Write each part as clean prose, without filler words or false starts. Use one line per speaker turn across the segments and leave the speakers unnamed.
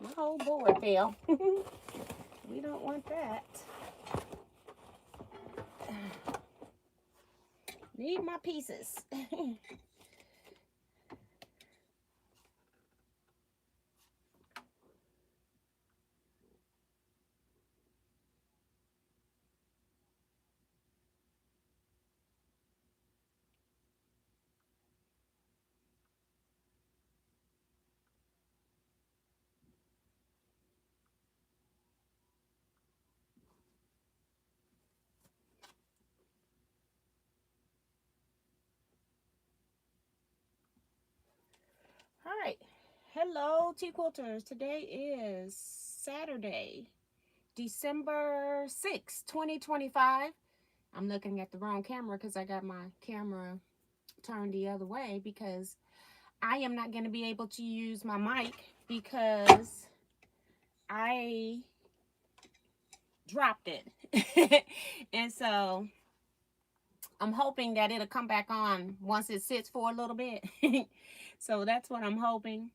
My whole board fell. We don't want that. Need my pieces. All right. Hello, Teaquilters. Today is Saturday, December 6th, 2025. I'm looking at the wrong camera because I got my camera turned the other way because I am not going to be able to use my mic because I dropped it. And so I'm hoping that it'll come back on once it sits for a little bit. So that's what I'm hoping.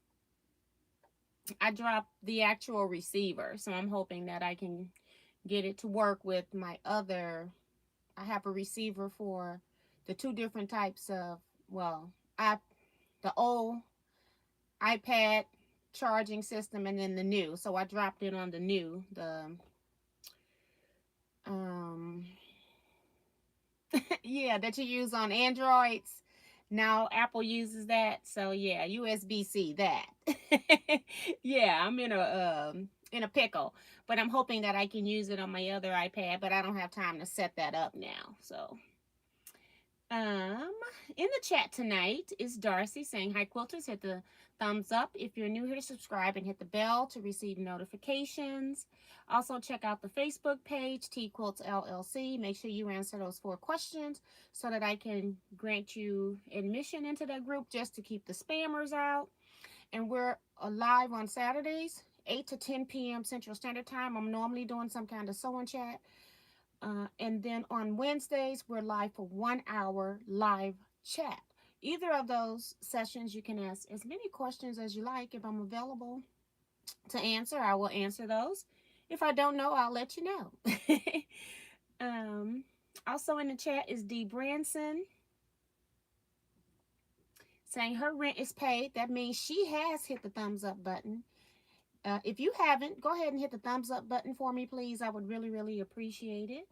I dropped the actual receiver, so I'm hoping that I can get it to work with my other. I have a receiver for the two different types of, well, the old iPad charging system and then the new. So I dropped it on the new, um yeah, that you use on Androids. Now Apple uses that. So yeah, USB-C that. Yeah, I'm in a pickle, but I'm hoping that I can use it on my other iPad, but I don't have time to set that up now. So Um, in the chat tonight is Darcy saying, "Hi Quilters, hit the thumbs up if you're new here, subscribe and hit the bell to receive notifications. Also check out the Facebook page, Teaquilts LLC. Make sure you answer those 4 questions so that I can grant you admission into that group just to keep the spammers out. And we're live on Saturdays, 8 to 10 p.m. Central Standard Time. I'm normally doing some kind of sewing chat. And then on Wednesdays, we're live for 1 hour live chat. Either of those sessions, you can ask as many questions as you like. If I'm available to answer, I will answer those. If I don't know, I'll let you know. um, Also in the chat is Dee Branson saying her rent is paid. That means she has hit the thumbs up button. If you haven't, go ahead and hit the thumbs up button for me, please. I would really, really appreciate it.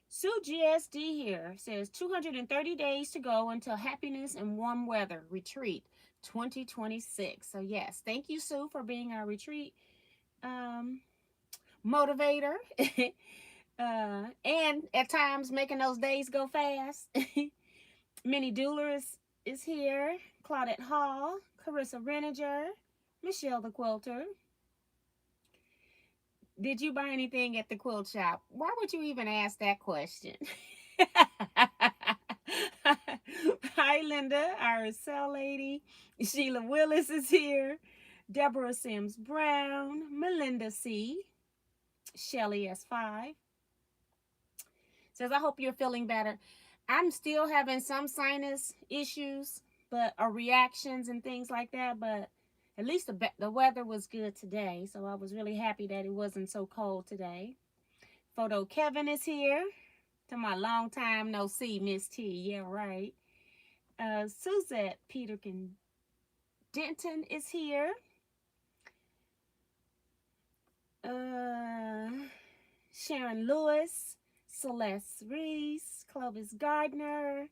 Sue GSD here says 230 days to go until Happiness and Warm Weather Retreat 2026. So yes, thank you, Sue, for being our retreat motivator. And at times making those days go fast. Minnie Dooler is here. Claudette Hall, Carissa Reninger, Michelle the Quilter. Did you buy anything at the quilt shop? Why would you even ask that question? Hi, Linda, our cell lady. Sheila Willis is here. Deborah Sims Brown. Melinda C. Shelly S5 says, I hope you're feeling better. I'm still having some sinus issues, but reactions and things like that. But at least the weather was good today. So I was really happy that it wasn't so cold today. Photo Kevin is here. To my long time no see, Miss T. Yeah, right. Suzette Peterkin Denton is here. Uh, Sharon Lewis, Celeste Reese, Clovis Gardner,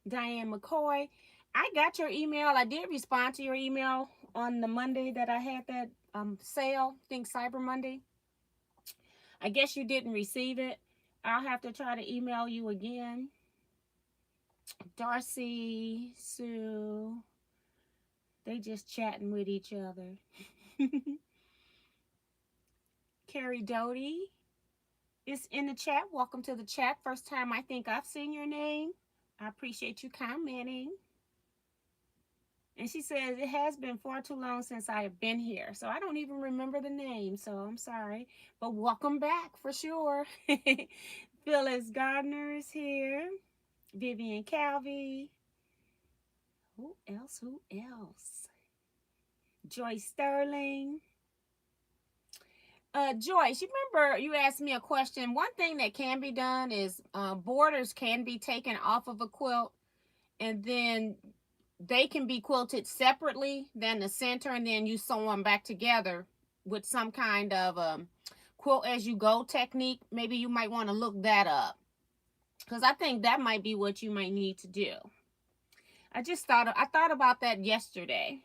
Diane McCoy. I got your email. I did respond to your email on the Monday that I had that sale, I think Cyber Monday. I guess you didn't receive it. I'll have to try to email you again. Darcy, Sue, they just chatting with each other. Carrie Doty is in the chat. Welcome to the chat. First time I think I've seen your name. I appreciate you commenting. And she says, it has been far too long since I have been here. So I don't even remember the name. So I'm sorry. But welcome back for sure. Phyllis Gardner is here. Vivian Calvey. Who else? Who else? Joyce Sterling. Joyce, you remember you asked me a question. One thing that can be done is borders can be taken off of a quilt, and then they can be quilted separately than the center, and then you sew them back together with some kind of quilt as you go technique. Maybe you might want to look that up, because I think that might be what you might need to do. I thought about that yesterday.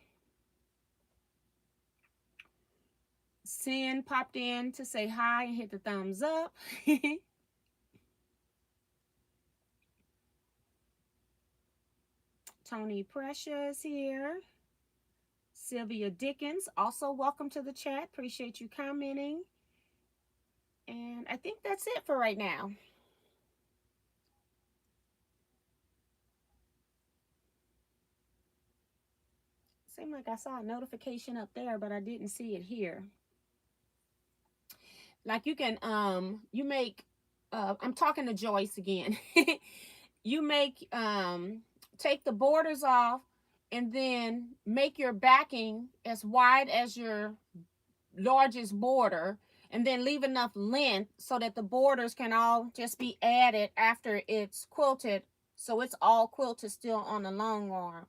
Sin popped in to say hi and hit the thumbs up. Tony Precious here. Sylvia Dickens, also welcome to the chat. Appreciate you commenting. And I think that's it for right now. Seemed like I saw a notification up there, but I didn't see it here. Like you can, you make, I'm talking to Joyce again. You make, take the borders off and then make your backing as wide as your largest border, and then leave enough length so that the borders can all just be added after it's quilted, so it's all quilted still on the long arm.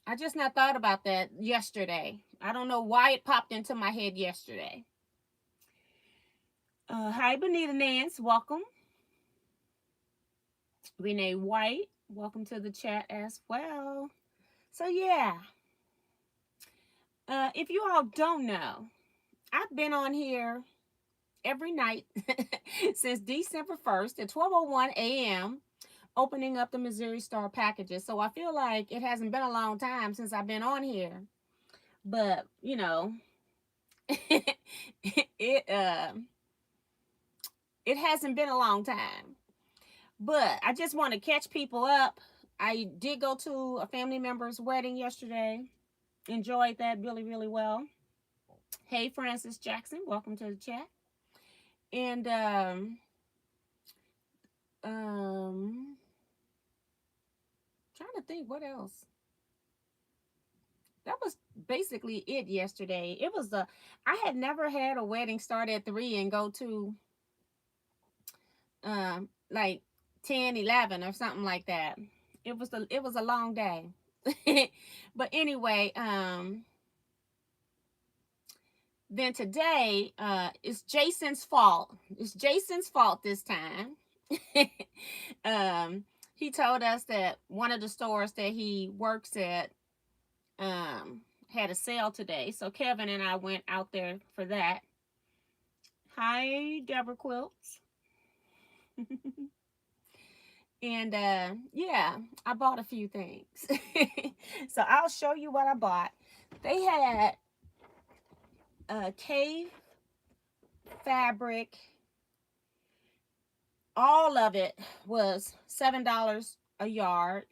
I just not thought about that yesterday. I don't know why it popped into my head yesterday. Hi, Benita Nance, welcome. Renee White, welcome to the chat as well. So yeah, if you all don't know, I've been on here every night since December 1st at 12:01 a.m. opening up the Missouri Star packages. So I feel like it hasn't been a long time since I've been on here. But, you know, it hasn't been a long time. But I just want to catch people up. I did go to a family member's wedding yesterday. Enjoyed that really, really well. Hey, Francis Jackson, welcome to the chat. And trying to think what else. That was basically it yesterday. It was I had never had a wedding start at 3 and go to like 10, 11 or something like that. It was a long day. But anyway, then today it's Jason's fault. It's Jason's fault this time. He told us that one of the stores that he works at had a sale today. So Kevin and I went out there for that. Hi, Deborah Quilts. And yeah, I bought a few things. So I'll show you what I bought. They had cave fabric. All of it was $7 a yard.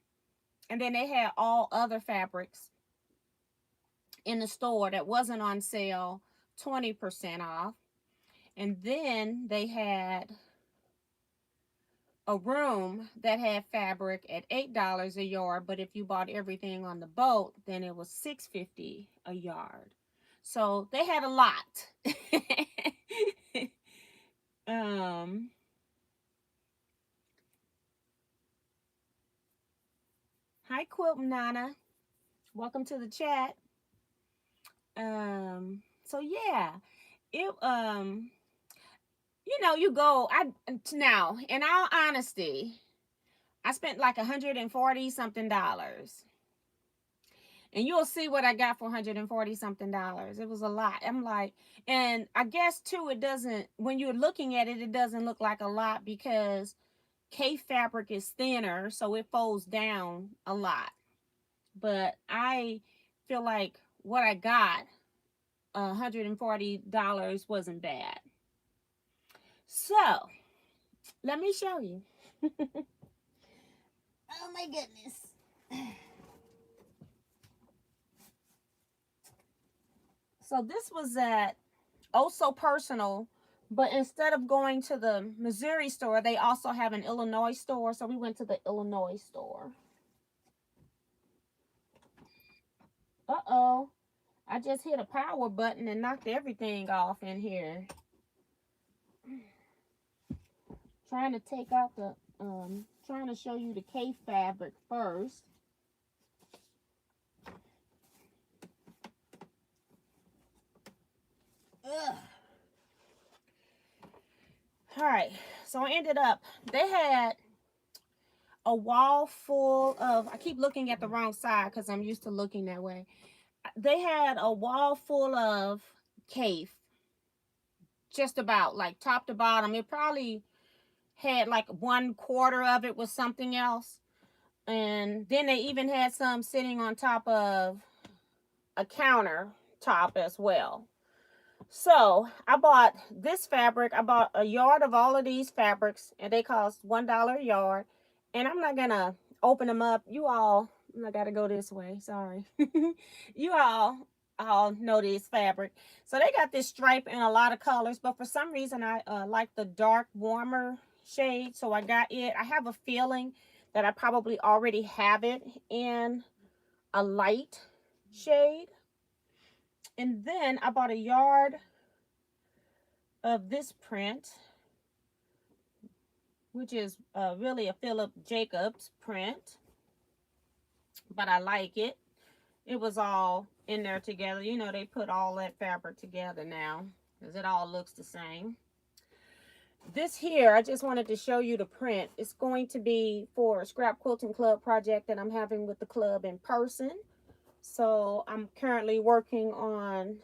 And then they had all other fabrics in the store that wasn't on sale, 20% off. And then they had a room that had fabric at $8 a yard, but if you bought everything on the boat, then it was $6.50 a yard. So they had a lot. Um, Hi, Quilt Nana. Welcome to the chat. So yeah, it you go. I now, in all honesty, I spent like 140 something dollars. And you'll see what I got for 140 something dollars. It was a lot. I'm like, and I guess too, it doesn't, when you're looking at it, it doesn't look like a lot because K fabric is thinner, so it folds down a lot. But I feel like what I got, $140 wasn't bad. So let me show you. Oh my goodness. So this was at Oh So Personal, but instead of going to the Missouri store, they also have an Illinois store. So we went to the Illinois store. Uh-oh. I just hit a power button and knocked everything off in here. Trying to take out the, trying to show you the K fabric first. Ugh. All right, so I ended up, they had a wall full of, I keep looking at the wrong side because I'm used to looking that way. They had a wall full of cave, just about like top to bottom. It probably had like 1/4 of it was something else. And then they even had some sitting on top of a counter top as well. So I bought this fabric. I bought a yard of all of these fabrics, and they cost $1 a yard. And I'm not gonna open them up. You all, I gotta go this way. Sorry. You all know this fabric. So they got this stripe in a lot of colors, but for some reason I like the dark, warmer shade, so I got it. I have a feeling that I probably already have it in a light shade. And then I bought a yard of this print, which is really a Philip Jacobs print, but I like it. It was all in there together. You know, they put all that fabric together now because it all looks the same. This here, I just wanted to show you the print. It's going to be for a scrap quilting club project that I'm having with the club in person. So I'm currently working on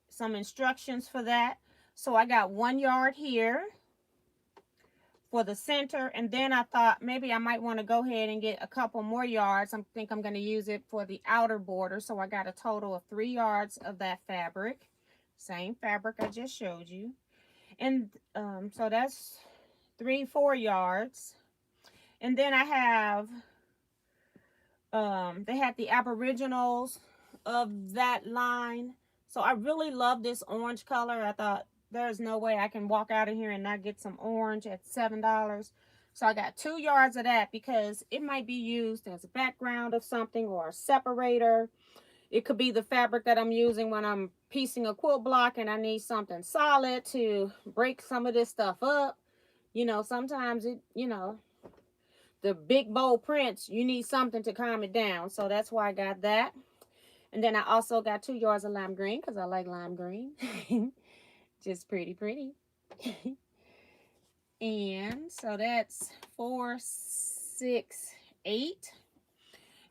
some instructions for that. So I got 1 yard here for the center, and then I thought maybe I might want to go ahead and get a couple more yards. I think I'm going to use it for the outer border. So I got a total of 3 yards of that fabric, same fabric I just showed you. And so that's 4 yards. And then I have they had the aboriginals of that line. So I really love this orange color. I thought there's no way I can walk out of here and not get some orange at $7. So I got 2 yards of that because it might be used as a background of something or a separator. It could be the fabric that I'm using when I'm piecing a quilt block and I need something solid to break some of this stuff up. You know, sometimes the big bold prints, you need something to calm it down. So that's why I got that. And then I also got 2 yards of lime green because I like lime green. Just pretty. And so that's 4, 6, 8.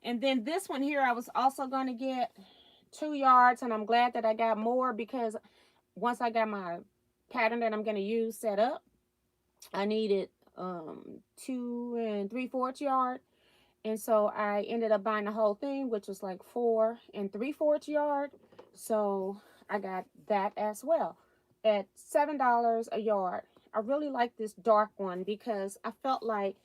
And then this one here, I was also going to get 2 yards, and I'm glad that I got more because once I got my pattern that I'm going to use set up, I needed 2 3/4 yard. And so I ended up buying the whole thing, which was like 4 3/4 yard. So I got that as well at $7 a yard. I really like this dark one because I felt like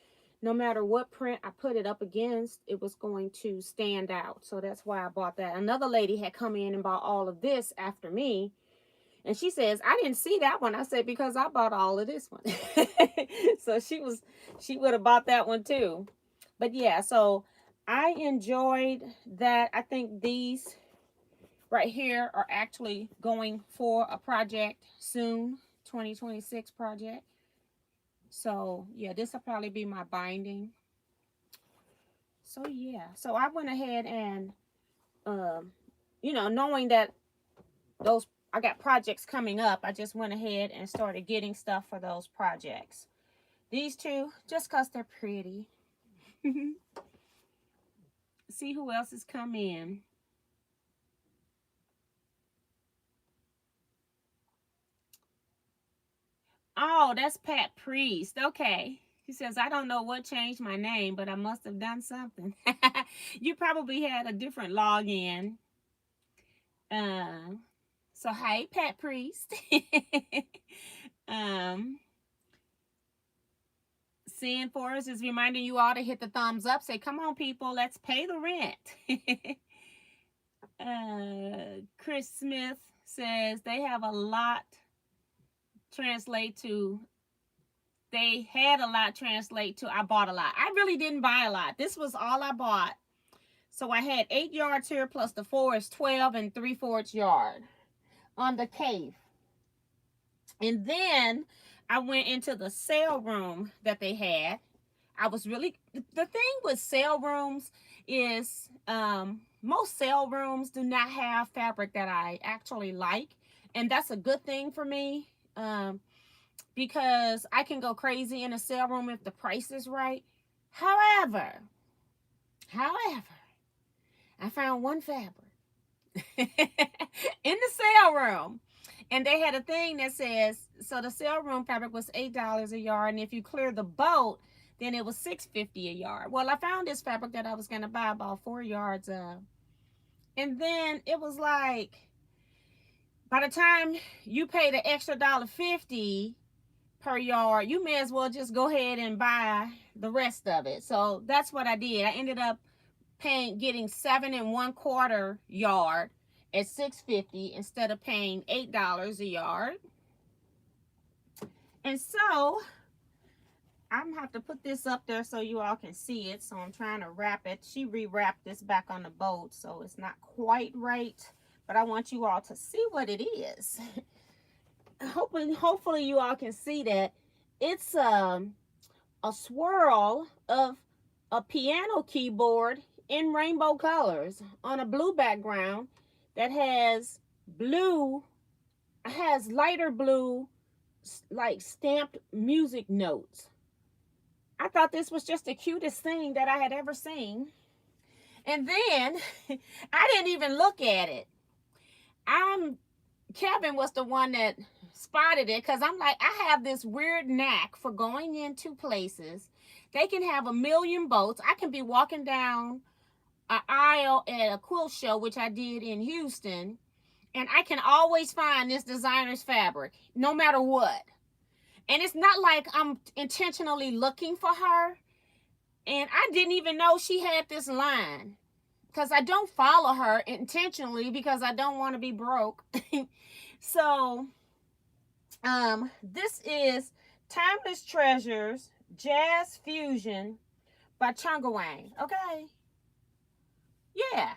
no matter what print I put it up against, it was going to stand out. So that's why I bought that. Another lady had come in and bought all of this after me. And she says, I didn't see that one. I said, because I bought all of this one. So she would have bought that one too. But yeah, so I enjoyed that. I think these right here are actually going for a project soon. 2026 project. So yeah, this will probably be my binding. So yeah, so I went ahead and, um, knowing that those I got projects coming up, I just went ahead and started getting stuff for those projects. These two, just cause they're pretty. See who else has come in. Oh, that's Pat Priest. Okay. He says, I don't know what changed my name, but I must have done something. You probably had a different login. Uh, so, hey, Pat Priest. um, Seeing Forrest is reminding you all to hit the thumbs up. Say, come on, people, let's pay the rent. Chris Smith says they have a lot translate to they had a lot translate to I bought a lot. I really didn't buy a lot. This was all I bought. So I had 8 yards here plus the 4 is 12 and 3/4 yard on the cave. And then I went into the sale room that they had. I was really, the thing with sale rooms is most sale rooms do not have fabric that I actually like. And that's a good thing for me. Because I can go crazy in a sale room if the price is right. However, I found one fabric in the sale room. And they had a thing that says, so the sale room fabric was $8 a yard. And if you clear the boat, then it was $6.50 a yard. Well, I found this fabric that I was going to buy about 4 yards of. And then it was like, by the time you pay the extra $1.50 per yard, you may as well just go ahead and buy the rest of it. So that's what I did. I ended up getting 7 1/4 yard at $6.50 instead of paying $8 a yard. And so I'm gonna have to put this up there so you all can see it. So I'm trying to wrap it. She rewrapped this back on the boat, so it's not quite right, but I want you all to see what it is. Hopefully you all can see that it's a swirl of a piano keyboard in rainbow colors on a blue background that has lighter blue, like stamped music notes. I thought this was just the cutest thing that I had ever seen. And then I didn't even look at it. Kevin was the one that spotted it, because I'm like, I have this weird knack for going into places. They can have a million boats. I can be walking down an aisle at a quilt show, which I did in Houston, and I can always find this designer's fabric, no matter what. And it's not like I'm intentionally looking for her. And I didn't even know she had this line, because I don't follow her intentionally because I don't want to be broke. So, this is Timeless Treasures Jazz Fusion by Chungawang. Okay. Yeah.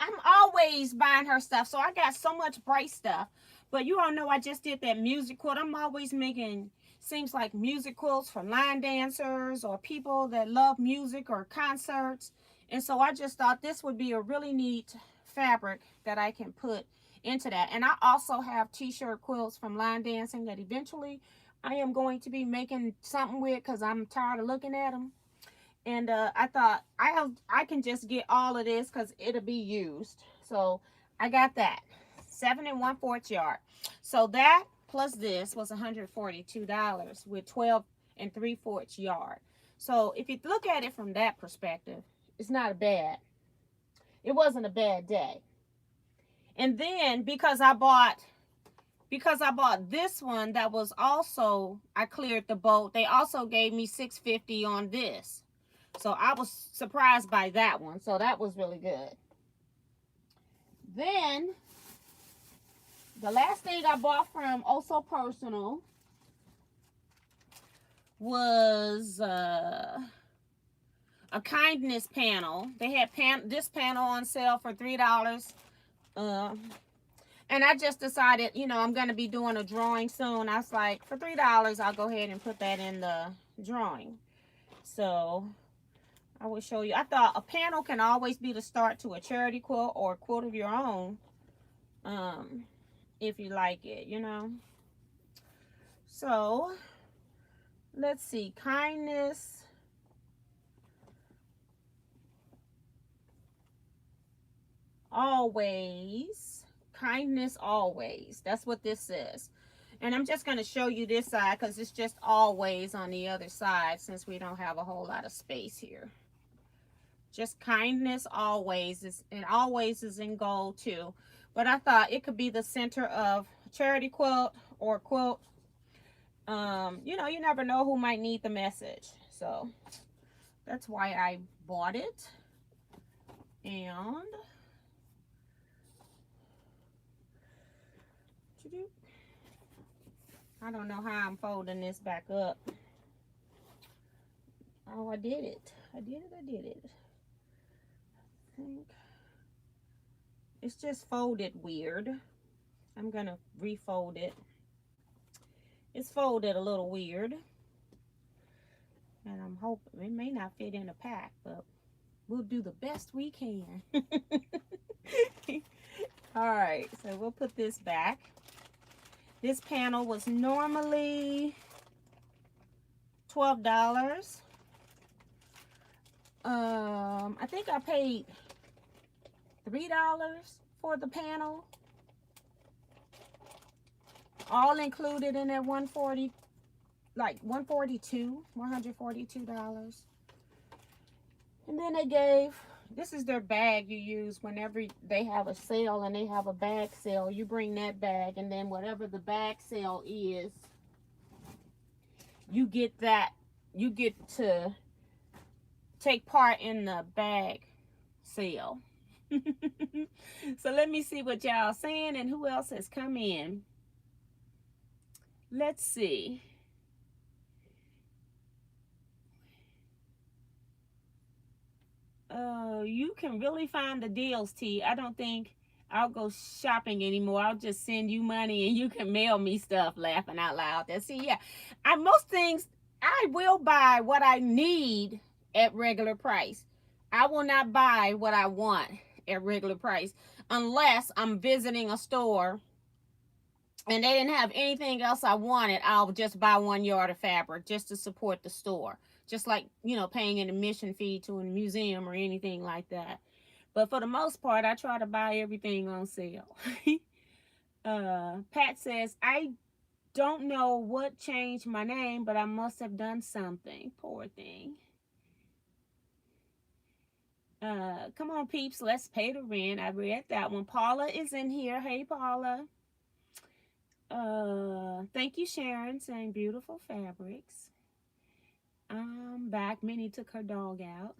I'm always buying her stuff. So I got so much bright stuff. But you all know I just did that music quilt. I'm always making, seems like, music quilts for line dancers or people that love music or concerts. And so I just thought this would be a really neat fabric that I can put into that. And I also have t-shirt quilts from line dancing that eventually I am going to be making something with, because I'm tired of looking at them. And I thought I can just get all of this because it'll be used. So I got that 7 1/4 yard. So that plus this was $142 with 12 3/4 yard. So if you look at it from that perspective, it's not a bad. It wasn't a bad day. And then because I bought this one that was also, I cleared the boat, they also gave me $6.50 on this. So I was surprised by that one. So that was really good. Then the last thing I bought from Also Personal was a kindness panel. They had this panel on sale for $3. And I just decided, you know, I'm going to be doing a drawing soon. I was like, for $3, I'll go ahead and put that in the drawing. So I will show you. I thought a panel can always be the start to a charity quilt or a quilt of your own, if you like it, you know. So let's see. Kindness always. Kindness always. That's what this says. And I'm just going to show you this side because it's just always on the other side since we don't have a whole lot of space here. Just kindness always is, and always is in gold too. But I thought it could be the center of charity quilt or quilt. You know, you never know who might need the message. So that's why I bought it. And I don't know how I'm folding this back up. Oh, I did it. I did it. I think it's just folded weird. I'm gonna refold it. It's folded a little weird. And I'm hoping it may not fit in a pack, but we'll do the best we can. All right, so we'll put this back. This panel was normally $12. I think I paid $3 for the panel, all included in that 140, like $142. And then they gave, this is their bag you use whenever they have a sale and they have a bag sale. You bring that bag, and then whatever the bag sale is, you get that, you get to take part in the bag sale. So let me see what y'all saying and who else has come in. Let's see. You can really find the deals, T. I don't think I'll go shopping anymore. I'll just send you money and you can mail me stuff. Laughing out loud. There. See, yeah, most things I will buy what I need at regular price. I will not buy what I want at regular price unless I'm visiting a store and they didn't have anything else I wanted. I'll just buy 1 yard of fabric just to support the store. Just like, you know, paying an admission fee to a museum or anything like that. But for the most part, I try to buy everything on sale. Pat says, I don't know what changed my name, but I must have done something. Poor thing. Come on, peeps, let's pay the rent. I read that one. Paula is in here. Hey, Paula. Thank you, Sharon, saying beautiful fabrics. I'm back. Minnie took her dog out.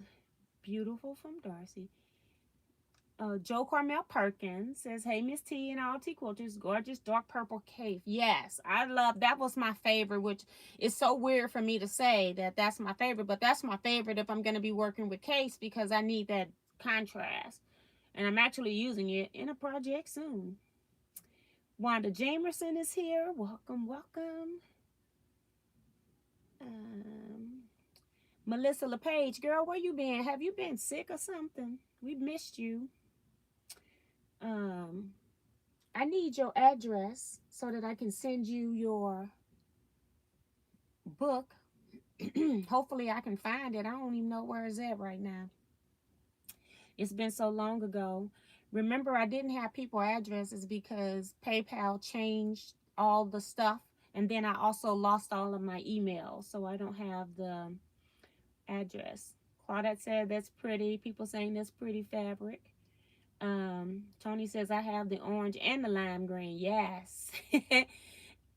Beautiful from Darcy. Joe Carmel Perkins says, hey, Miss T and all Teaquilters, gorgeous dark purple cape. Yes, I love, that was my favorite, which is so weird for me to say that that's my favorite, but that's my favorite if I'm going to be working with case because I need that contrast. And I'm actually using it in a project soon. Wanda Jamerson is here. Welcome, welcome. Melissa LePage, girl, where you been? Have you been sick or something? We missed you. I need your address so that I can send you your book. Hopefully I can find it. I don't even know where it's at right now. It's been so long ago. Remember, I didn't have people addresses because PayPal changed all the stuff. And then I also lost all of my emails. So I don't have the address. Claudette said that's pretty. People saying that's pretty fabric. Tony says I have the orange and the lime green. Yes.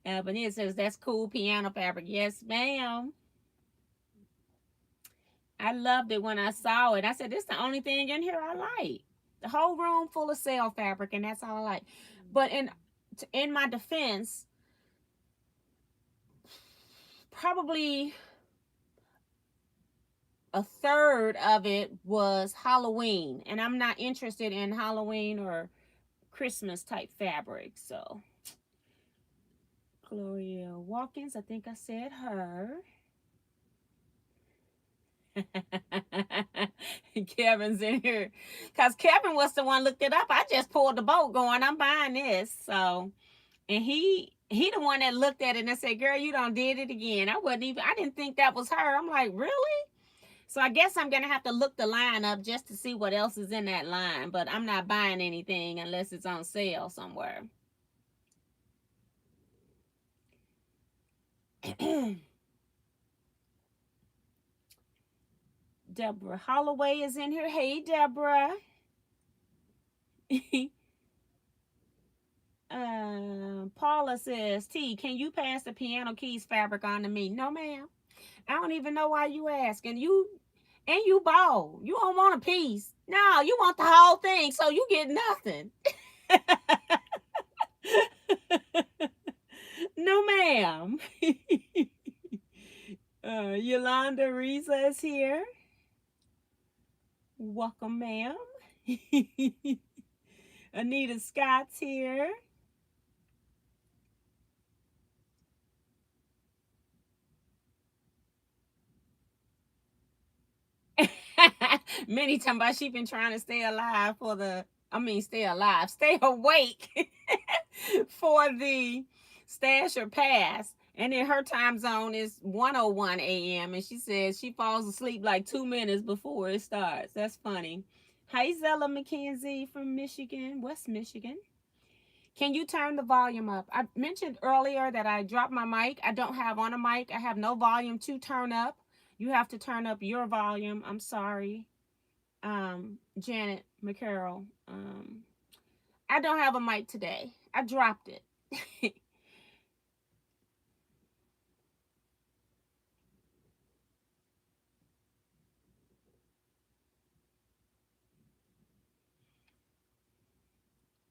Benita says that's cool piano fabric. Yes, ma'am. I loved it when I saw it. I said, this is the only thing in here I like. The whole room full of sale fabric, and that's all I like. But in my defense, probably a third of it was Halloween. And I'm not interested in Halloween or Christmas type fabric. So Gloria Watkins, I think I said her. Kevin's in here because Kevin was the one looked it up. I just pulled the boat going, I'm buying this. So, and he the one that looked at it and said, girl, you done did it again. I didn't think that was her. I'm like, really? So I guess I'm gonna have to look the line up just to see what else is in that line. But I'm not buying anything unless it's on sale somewhere. Deborah Holloway is in here. Hey, Deborah. Paula says, T, can you pass the piano keys fabric on to me? No, ma'am. I don't even know why you asking. You bald. You don't want a piece. No, you want the whole thing, so you get nothing. No, ma'am. Yolanda Riza is here. Welcome, ma'am. Anita Scott's here. Many times, but she been trying to stay alive stay awake for the stash or pass. And then her time zone is 1:01 a.m. And she says she falls asleep like 2 minutes before it starts. That's funny. Hi, Zella McKenzie from Michigan, West Michigan. Can you turn the volume up? I mentioned earlier that I dropped my mic. I don't have on a mic. I have no volume to turn up. You have to turn up your volume. I'm sorry. Janet McCarroll. I don't have a mic today. I dropped it.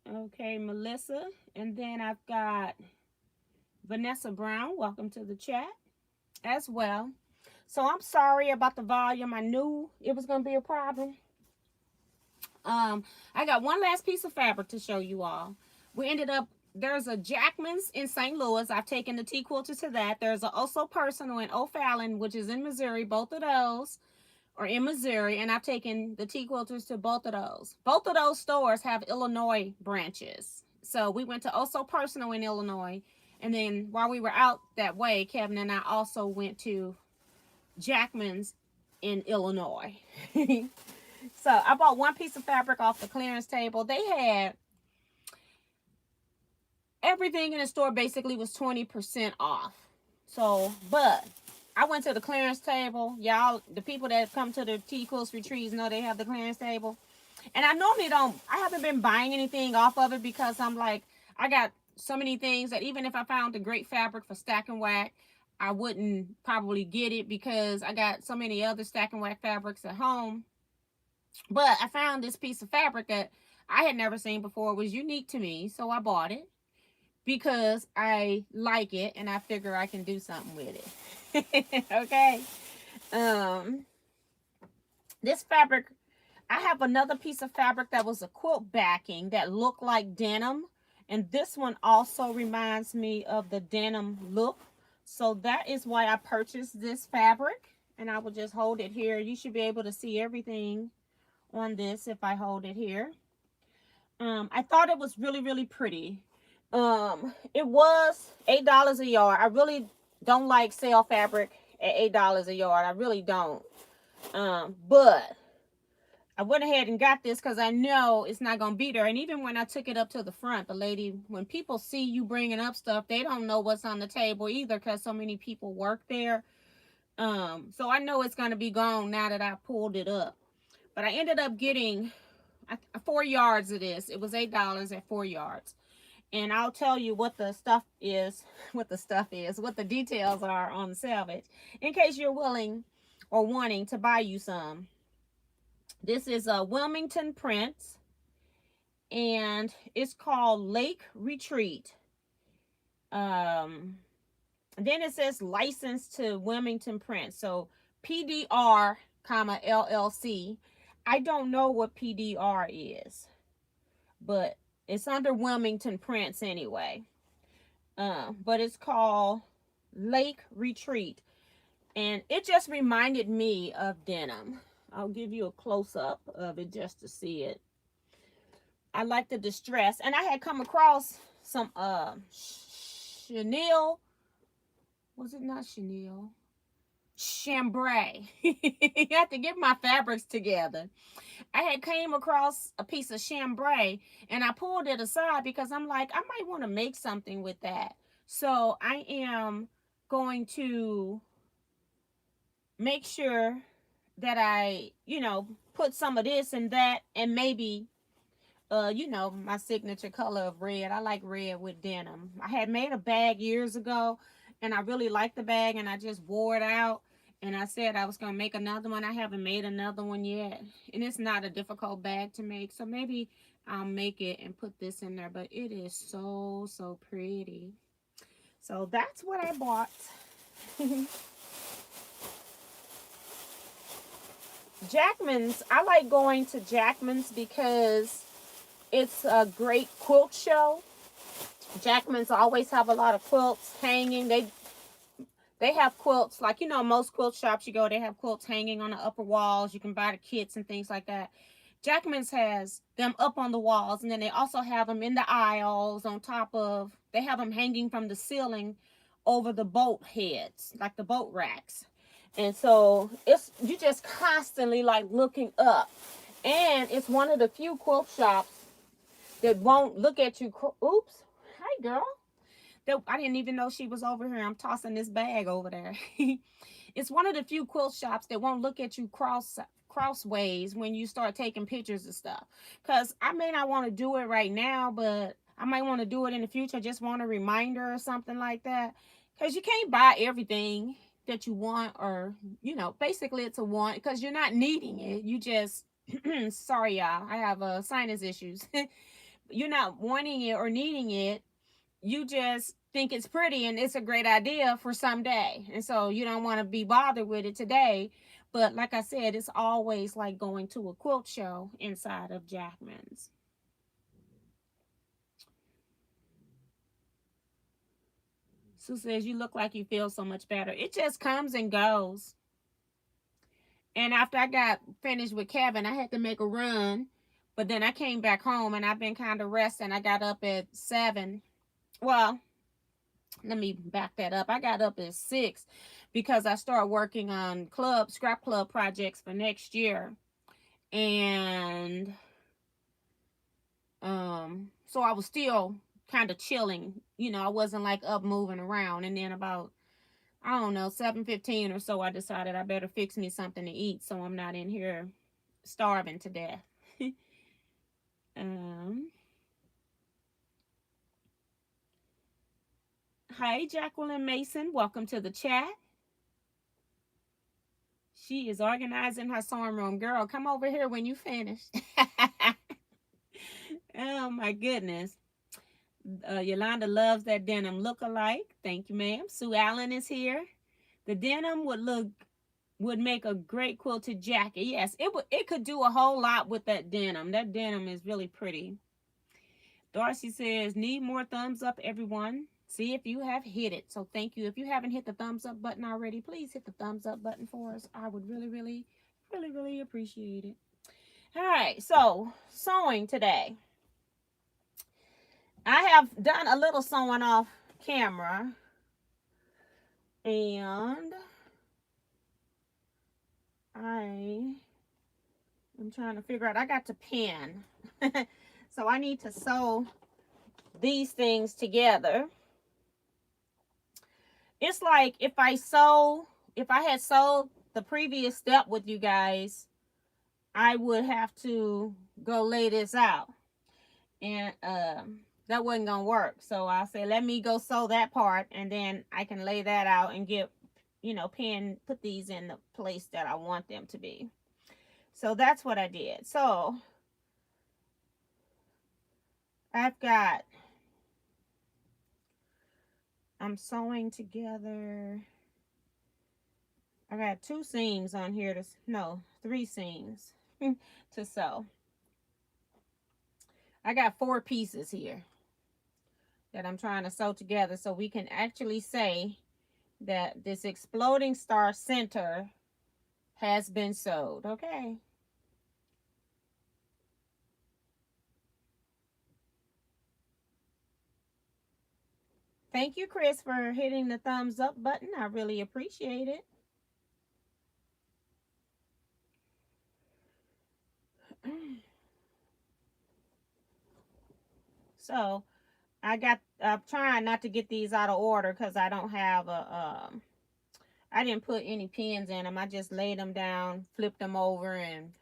Okay, Melissa. And then I've got Vanessa Brown. Welcome to the chat as well. So I'm sorry about the volume. I knew it was going to be a problem. I got one last piece of fabric to show you all. There's a Jackman's in St. Louis. I've taken the Teaquilts to that. There's a Also Personal in O'Fallon, which is in Missouri. Both of those are in Missouri, and I've taken the Teaquilts to both of those. Both of those stores have Illinois branches. So we went to Also Personal in Illinois, and then while we were out that way, Kevin and I also went to Jackman's in Illinois. So I bought one piece of fabric off the clearance table. They had everything in the store basically was 20% off. So, but I went to the clearance table. Y'all, the people that come to the Teaquilts retreats know they have the clearance table. And I normally I haven't been buying anything off of it because I'm like, I got so many things that even if I found a great fabric for Stack and Whack, I wouldn't probably get it because I got so many other Stack and Whack fabrics at home. But I found this piece of fabric that I had never seen before. It was unique to me, so I bought it because I like it and I figure I can do something with it. Okay. This fabric, I have another piece of fabric that was a quilt backing that looked like denim. And this one also reminds me of the denim look. So that is why I purchased this fabric. And I will just hold it here. You should be able to see everything on this if I hold it here. I thought it was really, really pretty. It was $8 a yard. I really don't like sale fabric at $8 a yard. I really don't. But I went ahead and got this because I know it's not going to be there. And even when I took it up to the front, the lady, when people see you bringing up stuff, they don't know what's on the table either because so many people work there. So I know it's going to be gone now that I pulled it up. But I ended up getting 4 yards of this. It was $8 at 4 yards. And I'll tell you what the details are on the salvage in case you're willing or wanting to buy you some. This is a Wilmington Prints, and it's called Lake Retreat. Then it says licensed to Wilmington Prints. So PDR, LLC. I don't know what PDR is, but It's under Wilmington Prints anyway. But it's called Lake Retreat. And it just reminded me of denim. I'll give you a close-up of it just to see it. I like the distress. And I had come across some chenille. Was it not chenille? Chambray. You have to get my fabrics together. I had came across a piece of chambray and I pulled it aside because I'm like, I might want to make something with that. So I am going to make sure that I, put some of this and that, and maybe my signature color of red. I like red with denim. I had made a bag years ago and I really liked the bag and I just wore it out. And I said I was going to make another one. I haven't made another one yet. And it's not a difficult bag to make. So maybe I'll make it and put this in there. But it is so, so pretty. So that's what I bought. Jackman's. I like going to Jackman's because it's a great quilt show. Jackman's always have a lot of quilts hanging. They have quilts, like, most quilt shops you go, they have quilts hanging on the upper walls. You can buy the kits and things like that. Jackman's has them up on the walls, and then they also have them in the aisles on top of, they have them hanging from the ceiling over the boat heads, like the boat racks. And so you just constantly like looking up. And it's one of the few quilt shops that won't look at you. Oops. Hi, girl. I didn't even know she was over here. I'm tossing this bag over there. It's one of the few quilt shops that won't look at you crossways when you start taking pictures of stuff. Because I may not want to do it right now, but I might want to do it in the future. Just want a reminder or something like that. Because you can't buy everything that you want, or, basically it's a want because you're not needing it. You just, sorry, y'all, I have sinus issues. You're not wanting it or needing it. You just think it's pretty and it's a great idea for someday. And so you don't want to be bothered with it today. But like I said, it's always like going to a quilt show inside of Jackman's. Sue says, you look like you feel so much better. It just comes and goes. And after I got finished with Kevin, I had to make a run. But then I came back home and I've been kind of resting. I got up at 7. Well, let me back that up. I got up at 6 because I started working on scrap club projects for next year. And so I was still kind of chilling. I wasn't like up moving around. And then about, I don't know, 7:15 or so, I decided I better fix me something to eat so I'm not in here starving to death. Hi, Jacqueline Mason. Welcome to the chat. She is organizing her sewing room. Girl, come over here when you finish. Oh, my goodness. Yolanda loves that denim look-alike. Thank you, ma'am. Sue Allen is here. The denim would make a great quilted jacket. Yes, it could do a whole lot with that denim. That denim is really pretty. Darcy says, need more thumbs up, everyone. See if you have hit it. So thank you. If you haven't hit the thumbs up button already, please hit the thumbs up button for us. I would really, really, really, really appreciate it. All right, so sewing today. I have done a little sewing off camera. And I'm trying to figure out, I got to pin. So I need to sew these things together. It's like if I had sewed the previous step with you guys, I would have to go lay this out. And that wasn't gonna work. So I said, let me go sew that part and then I can lay that out and get, put these in the place that I want them to be. So that's what I did. So I'm sewing together. I got 2 seams on here no, 3 seams to sew. I got 4 pieces here that I'm trying to sew together so we can actually say that this exploding star center has been sewed. Okay. Thank you, Chris, for hitting the thumbs up button. I really appreciate it. So I'm trying not to get these out of order because I don't have I didn't put any pins in them. I just laid them down, flipped them over, and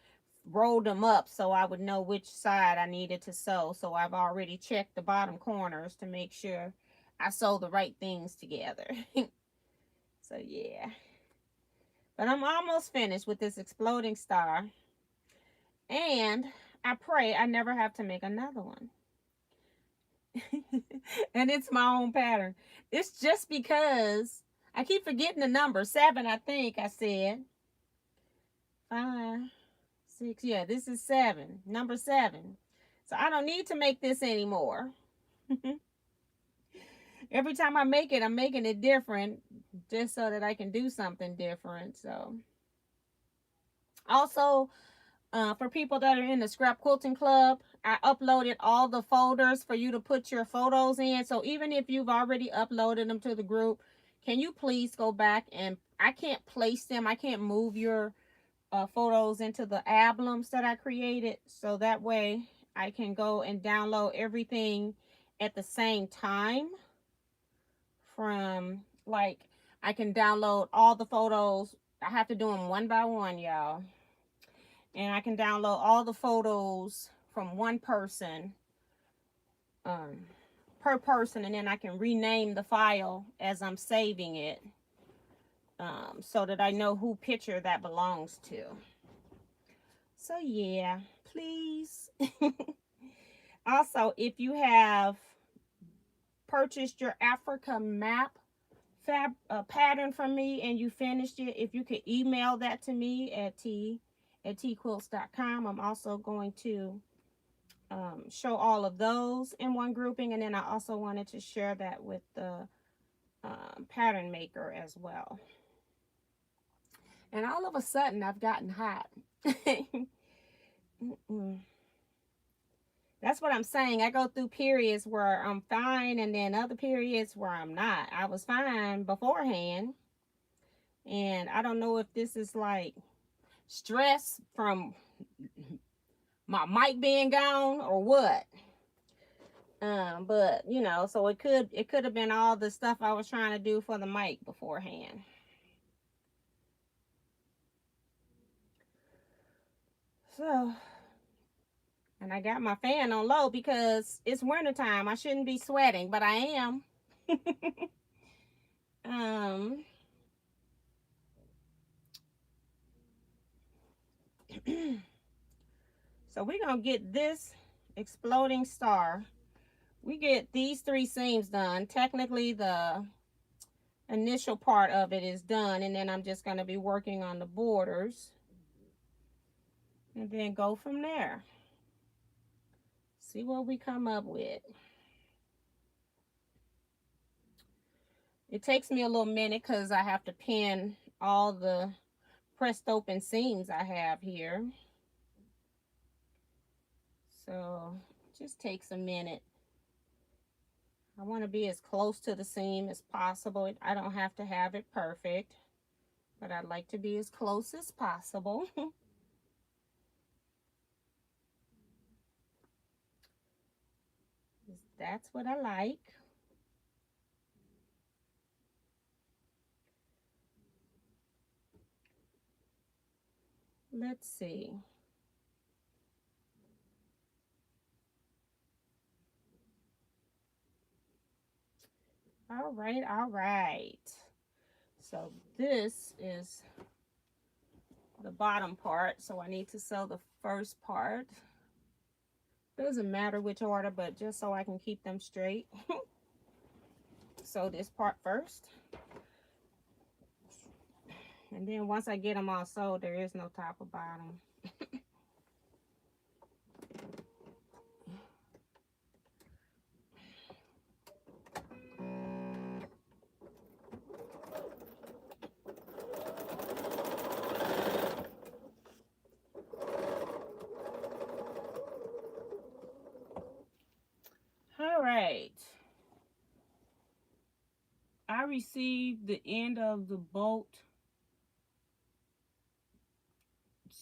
rolled them up so I would know which side I needed to sew. So I've already checked the bottom corners to make sure I sew the right things together. So yeah. But I'm almost finished with this exploding star. And I pray I never have to make another one. And it's my own pattern. It's just because I keep forgetting the number. 7, I think I said. 5, 6. Yeah, this is 7. Number 7. So I don't need to make this anymore. Every time I make it, I'm making it different just so that I can do something different. So also, for people that are in the scrap quilting club, I uploaded all the folders for you to put your photos in. So even if you've already uploaded them to the group, can you please go back, and I can't place them, I can't move your photos into the albums that I created, so that way I can go and download everything at the same time. From, like, I can download all the photos. I have to do them one by one, y'all. And I can download all the photos from one person, um, per person, and then I can rename the file as I'm saving it, so that I know who picture that belongs to. So yeah, please. Also, if you have purchased your Africa map pattern from me and you finished it, if you could email that to me at teaquilts.com. I'm also going to show all of those in one grouping, and then I also wanted to share that with the pattern maker as well. And all of a sudden I've gotten hot. That's what I'm saying. I go through periods where I'm fine and then other periods where I'm not. I was fine beforehand, and I don't know if this is like stress from my mic being gone or what. But you know, so it could have been all the stuff I was trying to do for the mic beforehand. So, and I got my fan on low because it's winter time. I shouldn't be sweating, but I am. So we're gonna get this exploding star. We get these 3 seams done. Technically the initial part of it is done, and then I'm just going to be working on the borders and then go from there. See what we come up with. It takes me a little minute because I have to pin all the pressed open seams I have here. So it just takes a minute. I want to be as close to the seam as possible. I don't have to have it perfect, but I'd like to be as close as possible. That's what I like. Let's see. All right, all right. So this is the bottom part. So I need to sew the first part. Doesn't matter which order, but just so I can keep them straight. Sew this part first. And then once I get them all sewed, there is no top or bottom. right. I received the end of the bolt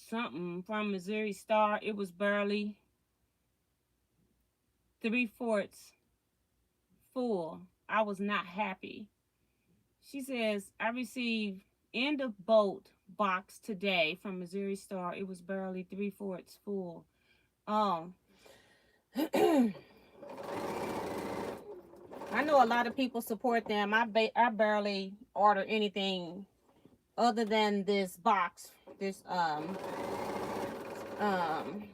something from Missouri Star. It was barely 3/4 full. I was not happy. She says, I received end of bolt box today from Missouri Star. It was barely 3/4 full. Oh, I know a lot of people support them. I barely order anything other than this box, this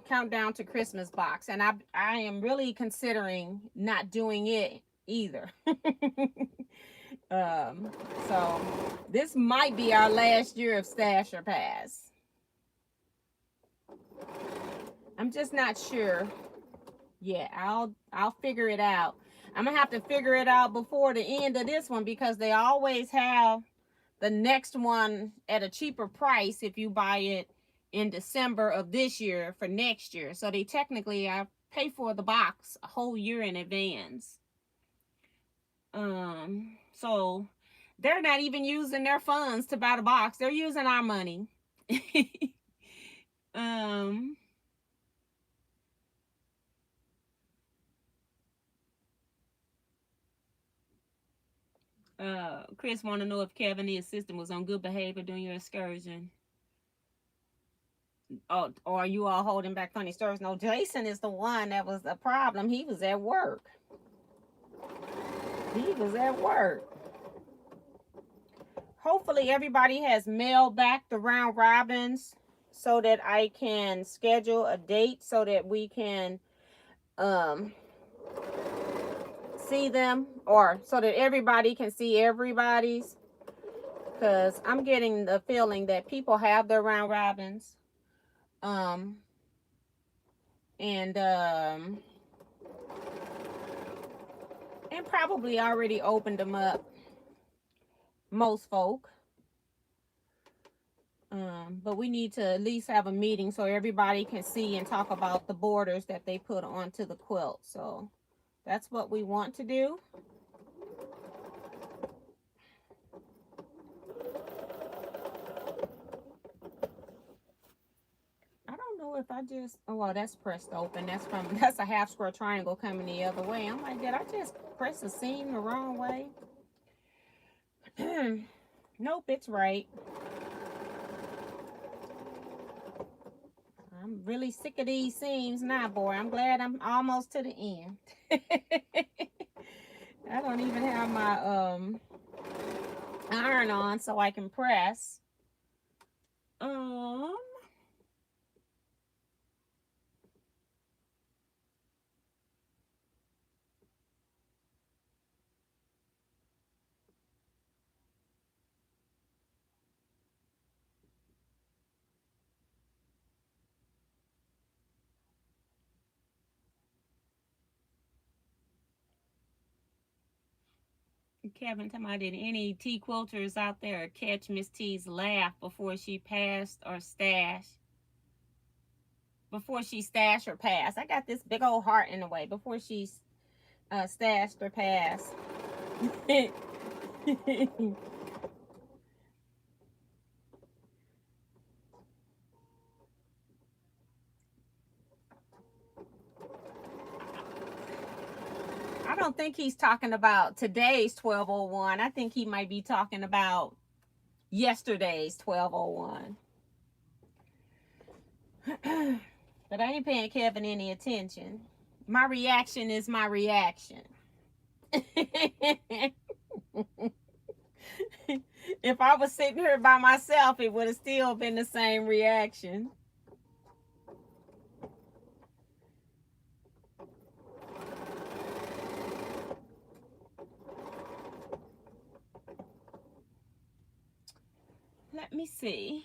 countdown to Christmas box, and I am really considering not doing it either. um, so this might be our last year of Stash or Pass. I'm just not sure. Yeah, I'll figure it out. I'm gonna have to figure it out before the end of this one because they always have the next one at a cheaper price if you buy it in December of this year for next year. So they technically I pay for the box a whole year in advance. So they're not even using their funds to buy the box. They're using our money. um Chris want to know if Kevin, the assistant, was on good behavior during your excursion. Oh, or are you all holding back funny stories? No, Jason is the one that was the problem. He was at work. He was at work. Hopefully everybody has mailed back the round robins so that I can schedule a date so that we can see them, or so that everybody can see everybody's, because I'm getting the feeling that people have their round robins and probably already opened them up, most folk. But we need to at least have a meeting so everybody can see and talk about the borders that they put onto the quilt. So that's what we want to do. I don't know if I just, oh, well, that's pressed open. That's a half square triangle coming the other way. I'm like, did I just press the seam the wrong way? Nope, it's right. I'm really sick of these seams now, boy. I'm glad I'm almost to the end. I don't even have my iron on so I can press. Kevin, tell me, did any tea quilters out there catch Miss T's laugh before she passed or stashed? Before she stashed or passed. I got this big old heart in the way. Before she stashed or passed. I don't think he's talking about today's 1201. I think he might be talking about yesterday's 1201. But I ain't paying Kevin any attention. My reaction is my reaction. If I was sitting here by myself, it would have still been the same reaction. Let me see.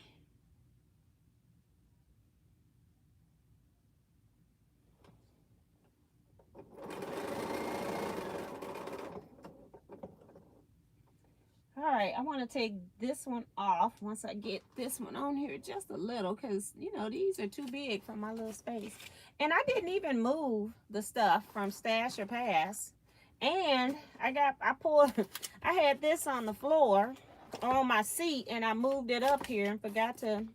All right, I want to take this one off once I get this one on here just a little, because, you know, these are too big for my little space. And I didn't even move the stuff from Stash or Pass. And I pulled, I had this on the floor on my seat, and I moved it up here and forgot to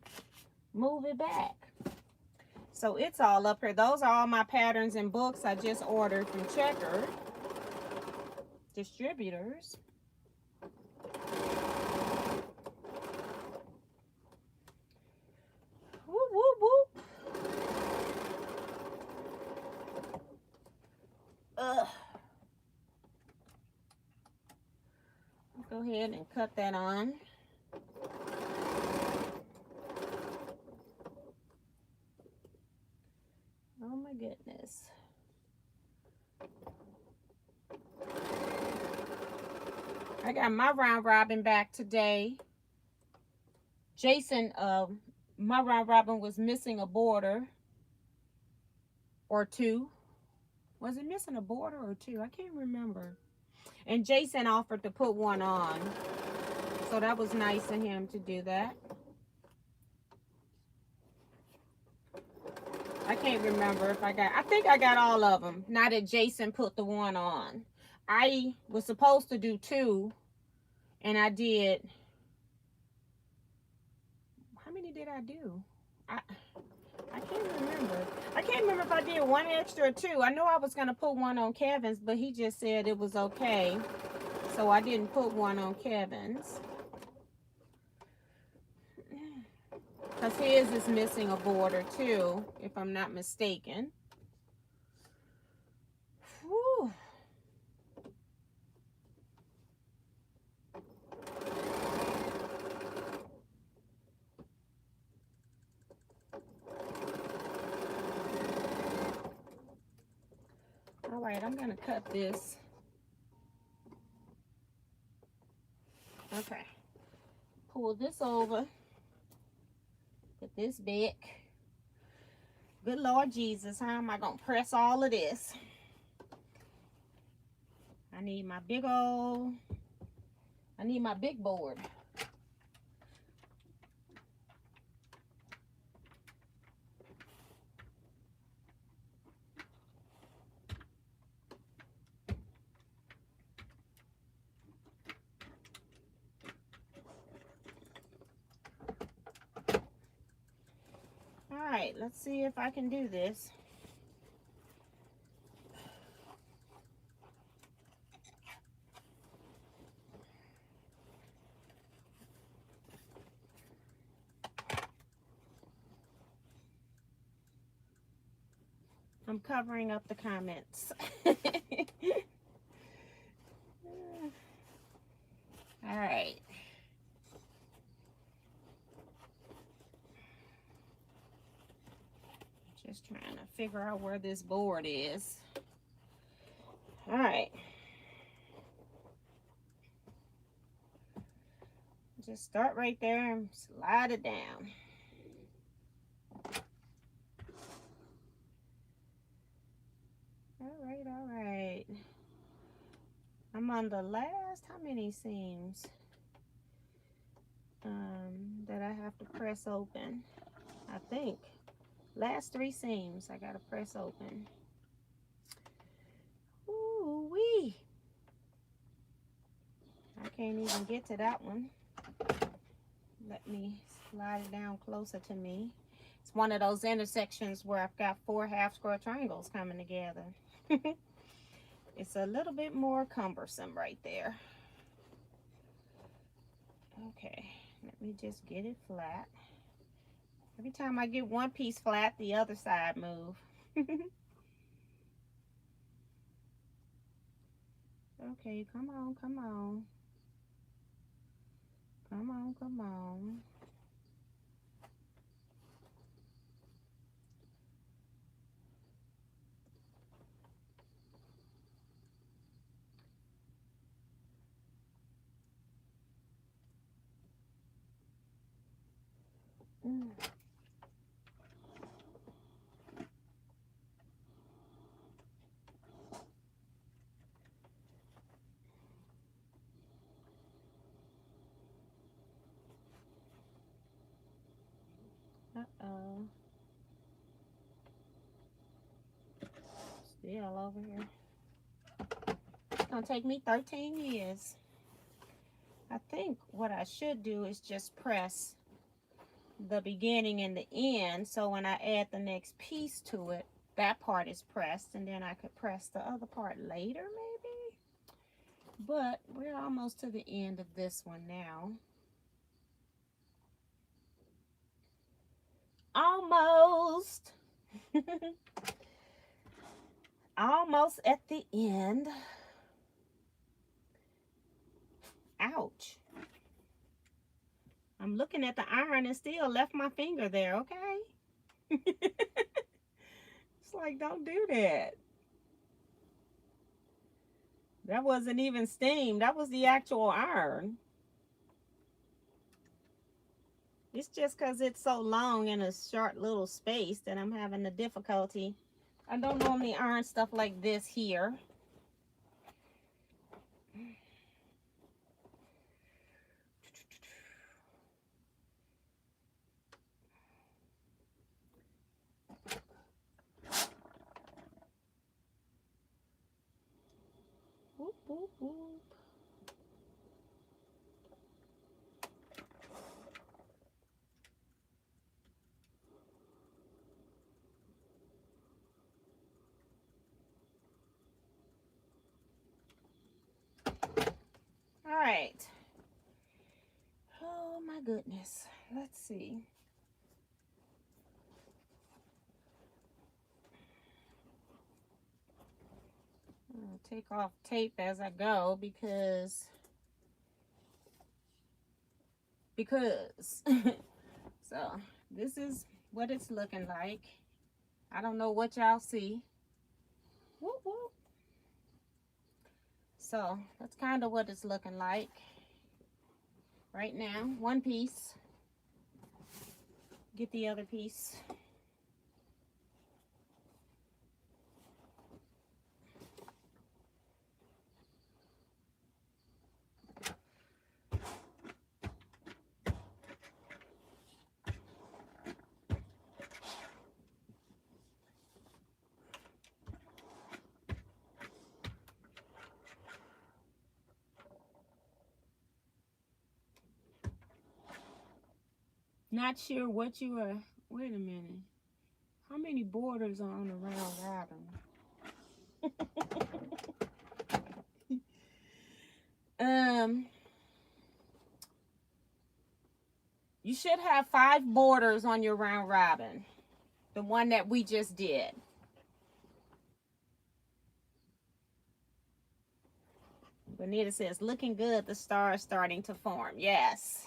move it back. So it's all up here. Those are all my patterns and books I just ordered from Checker Distributors. Whoop, whoop, whoop. Go ahead and cut that on. Oh my goodness. I got my round robin back today. Jason, my round robin was missing a border or two. Was it missing a border or two? I can't remember. And Jason offered to put one on. So that was nice of him to do that. I can't remember if I think I got all of them. Now that Jason put the one on. I was supposed to do two, and I did. How many did I do? I can't remember. I can't remember if I did one extra or two. I know I was going to put one on Kevin's, but he just said it was okay. So I didn't put one on Kevin's. Because his is missing a border too, if I'm not mistaken. Whew. All right, I'm going to cut this. Okay. Pull this over. Put this back. Good Lord Jesus, how am I going to press all of this? I need my big board. All right, let's see if I can do this. I'm covering up the comments. All right. Just trying to figure out where this board is. All right. Just start right there and slide it down. All right, all right. I'm on the last, how many seams that I have to press open? I think last 3 seams I gotta press open. Ooh wee! I can't even get to that one. Let me slide it down closer to me. It's one of those intersections where I've got 4 half square triangles coming together. It's a little bit more cumbersome right there. Okay, let me just get it flat. Every time I get one piece flat, the other side move. Okay, come on, come on. Come on, come on. Uh-oh. Still over here. It's gonna take me 13 years. I think what I should do is just press the beginning and the end, so when I add the next piece to it, that part is pressed, and then I could press the other part later maybe. But we're almost to the end of this one now. Almost. Almost at the end. Ouch. I'm looking at the iron and still left my finger there, okay? It's like, don't do that. That wasn't even steam. That was the actual iron. It's just because it's so long in a short little space that I'm having the difficulty. I don't normally iron stuff like this here. Whoop, whoop, whoop. All right. Oh my goodness. Let's see. I'm gonna take off tape as I go because so this is what it's looking like. I don't know what y'all see. Whoop, whoop. So that's kind of what it's looking like right now. One piece. Get the other piece. Not sure what you are. Wait a minute. How many borders are on the round robin? You should have 5 borders on your round robin. The one that we just did. Bonita says, looking good, the star is starting to form. Yes.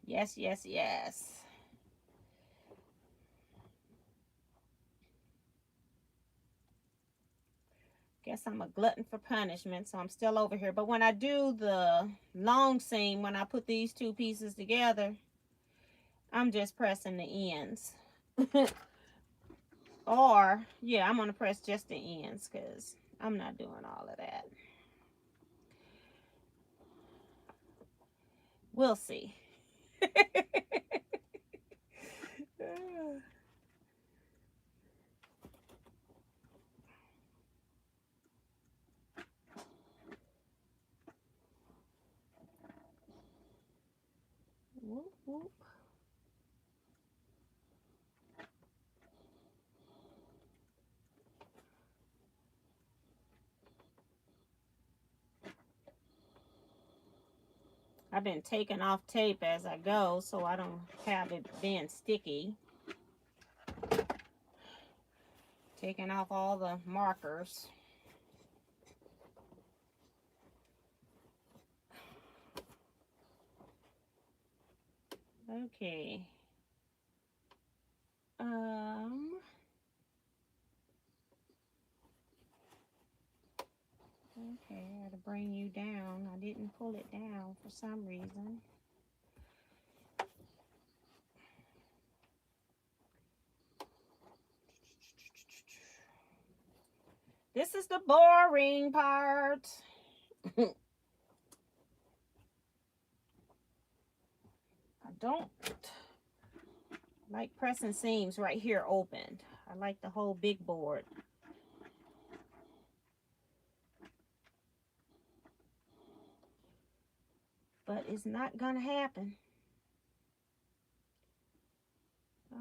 Yes, yes, yes. Guess I'm a glutton for punishment, so I'm still over here. But when I do the long seam, when I put these two pieces together, I'm just pressing the ends. Or, yeah, I'm going to press just the ends because I'm not doing all of that. We'll see. Whoop, whoop. I've been taking off tape as I go so I don't have it being sticky. Taking off all the markers. Okay. Okay, I had to bring you down. I didn't pull it down for some reason. This is the boring part. I don't like pressing seams right here opened. I like the whole big board. But it's not gonna happen.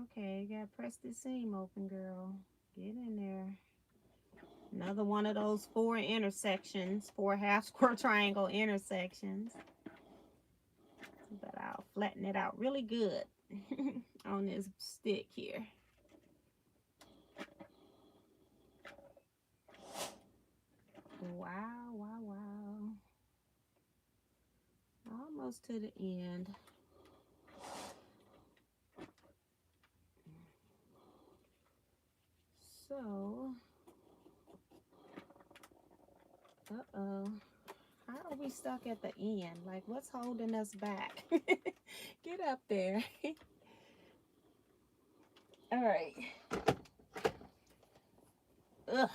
Okay, you gotta press this seam open, girl. Get in there. Another one of those 4 intersections, 4 half square triangle intersections. But I'll flatten it out really good on this stick here. Wow, wow, wow. Almost to the end. So, uh-oh. How are we stuck at the end? Like, what's holding us back? Get up there. All right. Ugh.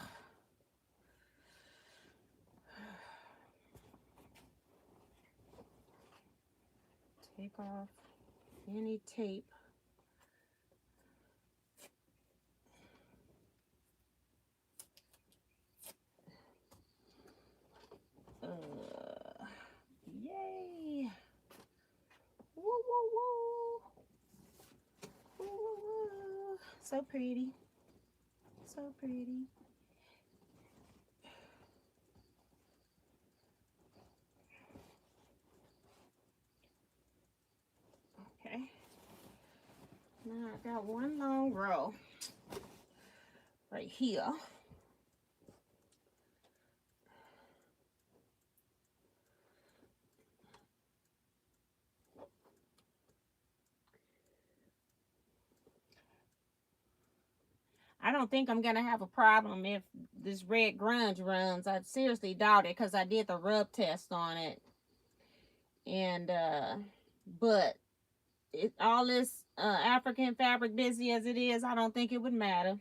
Take off any tape. Yay. Woo, woo, woo. Woo, woo, woo. So pretty. So pretty. Okay. Now I got one long row right here. I don't think I'm going to have a problem if this red grunge runs. I seriously doubt it because I did the rub test on it. And, but all this African fabric busy as it is, I don't think it would matter.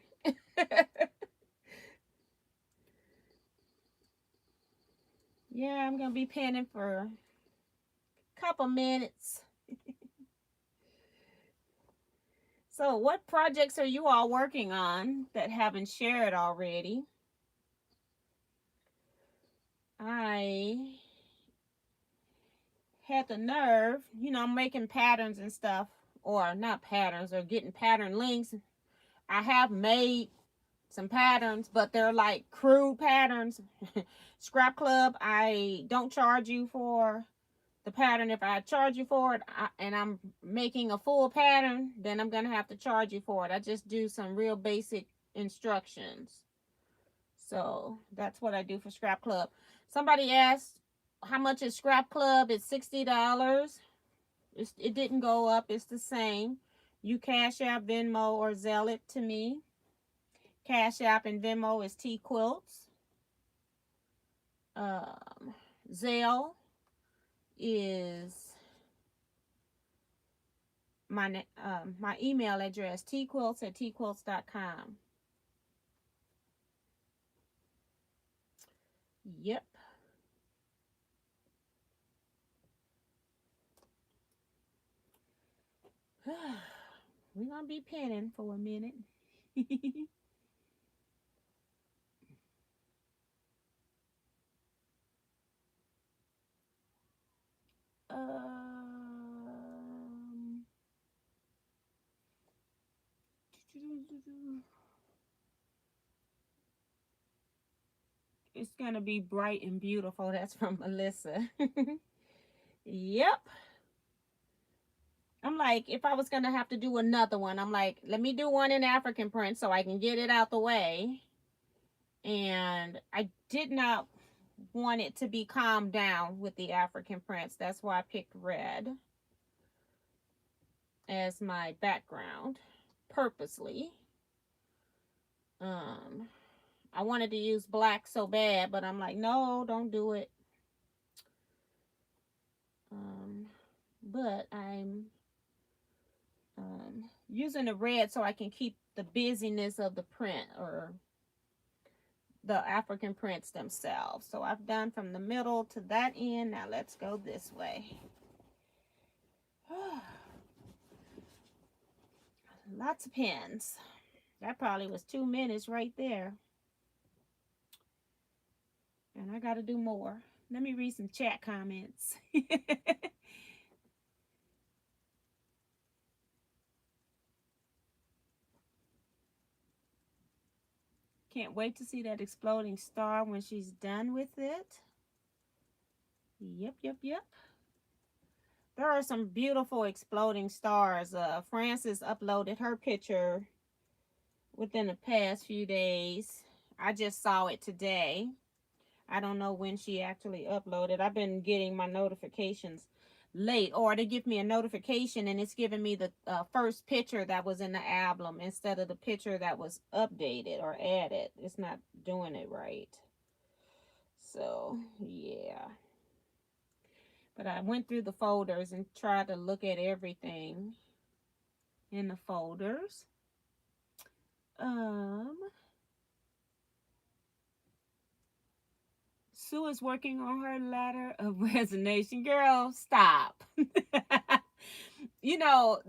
Yeah, I'm going to be pinning for a couple minutes. So what projects are you all working on that haven't shared already? I had the nerve, you know, I'm making patterns and stuff, or not patterns, or getting pattern links. I have made some patterns, but they're like crude patterns. Scrap Club, I don't charge you for the pattern. If I charge you for it and I'm making a full pattern, then I'm going to have to charge you for it. I just do some real basic instructions. So that's what I do for Scrap Club. Somebody asked, how much is Scrap Club? It's $60. It didn't go up. It's the same. You Cash App, Venmo, or Zelle it to me. Cash App and Venmo is Teaquilts. Zelle is my email address, teaquilts@teaquilts.com. Yep. We're gonna be pinning for a minute. It's gonna be bright and beautiful. That's from Melissa. Yep. I'm like, if I was gonna have to do another one, I'm like, let me do one in African print so I can get it out the way. And I did not want it to be calmed down with the African prints. That's why I picked red as my background purposely. I wanted to use black so bad, but I'm like, no, don't do it. But I'm using the red so I can keep the busyness of the print, or the African prints themselves. So I've done from the middle to that end. Now let's go this way. Lots of pens. That probably was 2 minutes right there. And I got to do more. Let me read some chat comments. Can't wait to see that exploding star when she's done with it. Yep, yep, yep. There are some beautiful exploding stars. Frances uploaded her picture within the past few days. I just saw it today. I don't know when she actually uploaded. I've been getting my notifications late, or they give me a notification and it's giving me the first picture that was in the album instead of the picture that was updated or added. It's not doing it right. So, yeah. But I went through the folders and tried to look at everything in the folders. Sue is working on her letter of resignation. Girl, stop. You know,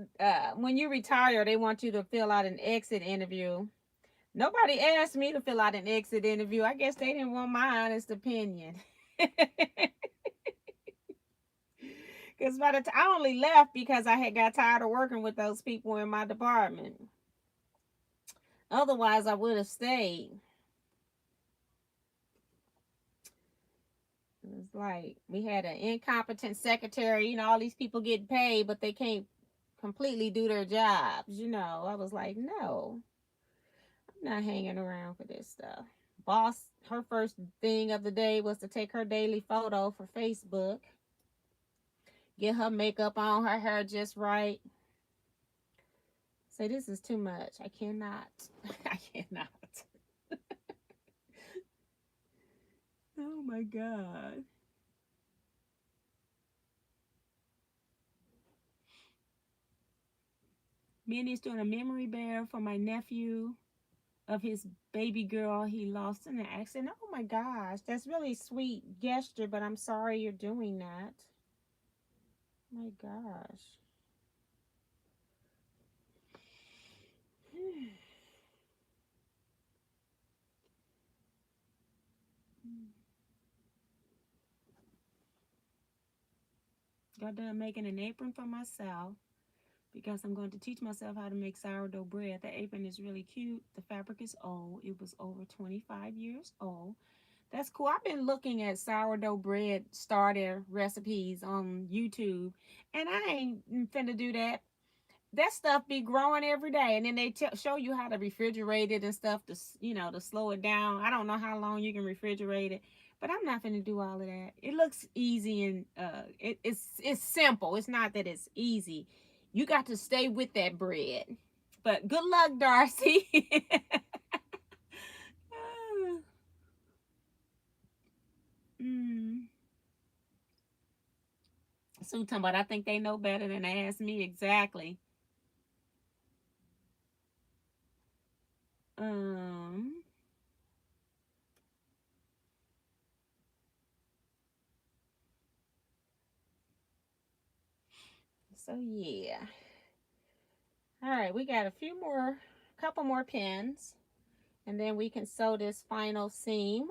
when you retire, they want you to fill out an exit interview. Nobody asked me to fill out an exit interview. I guess they didn't want my honest opinion. Because by the time I only left because I had got tired of working with those people in my department. Otherwise, I would have stayed. It's like we had an incompetent secretary. You know, all these people get paid, but they can't completely do their jobs. You know, I was like, no, I'm not hanging around for this stuff. Boss, her first thing of the day was to take her daily photo for Facebook, get her makeup on, her hair just right. Say, this is too much. I cannot. I cannot. Oh my God. Minnie's doing a memory bear for my nephew of his baby girl he lost in an accident. Oh my gosh, that's really sweet gesture, but I'm sorry you're doing that. My gosh. Got done making an apron for myself because I'm going to teach myself how to make sourdough bread. The apron is really cute. The fabric is old. It was over 25 years old. That's cool. I've been looking at sourdough bread starter recipes on YouTube, and I ain't finna do that. That stuff be growing every day, and then they show you how to refrigerate it and stuff to, you know, to slow it down. I don't know how long you can refrigerate it, but I'm not gonna do all of that. It looks easy, and it's simple. It's not that it's easy. You got to stay with that bread. But good luck, Darcy. mm. So talking about, I think they know better than to ask me. Exactly. Um. So yeah. All right, we got a couple more pins, and then we can sew this final seam.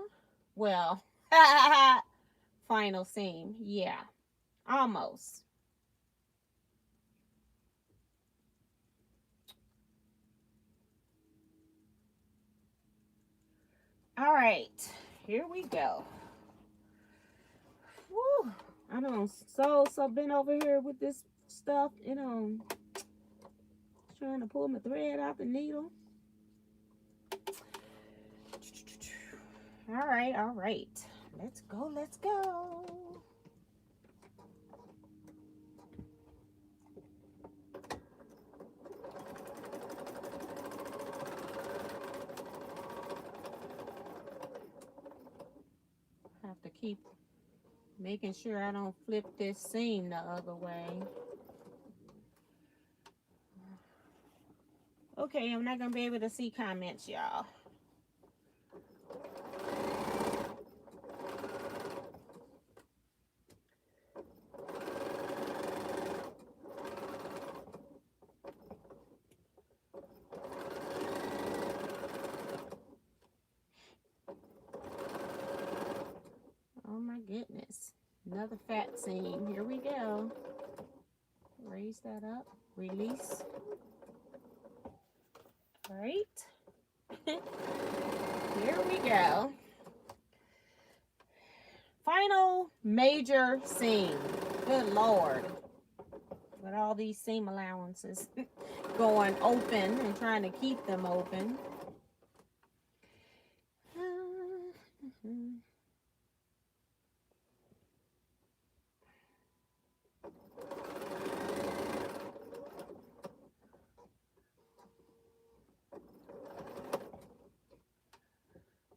Well, final seam. Yeah, almost. All right, here we go. Woo! I don't so been over here with this stuff. Trying to pull my thread out the needle. All right, all right. Let's go, let's go. Have to keep making sure I don't flip this seam the other way. Okay, I'm not gonna be able to see comments, y'all. is. Another fat seam. Here we go. Raise that up. Release. All right. Here we go. Final major seam. Good Lord. With all these seam allowances going open and trying to keep them open.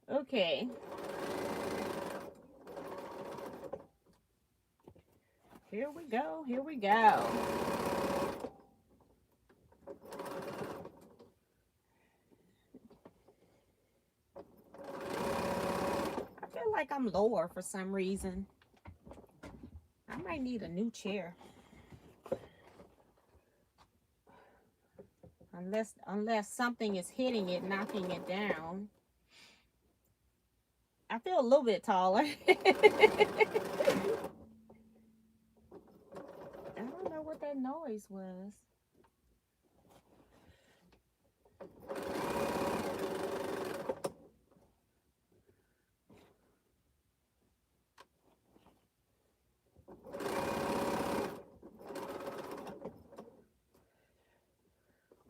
Okay. Here we go. Here we go. I feel like I'm lower for some reason. I might need a new chair. Unless something is hitting it, knocking it down. I feel a little bit taller. I don't know what that noise was.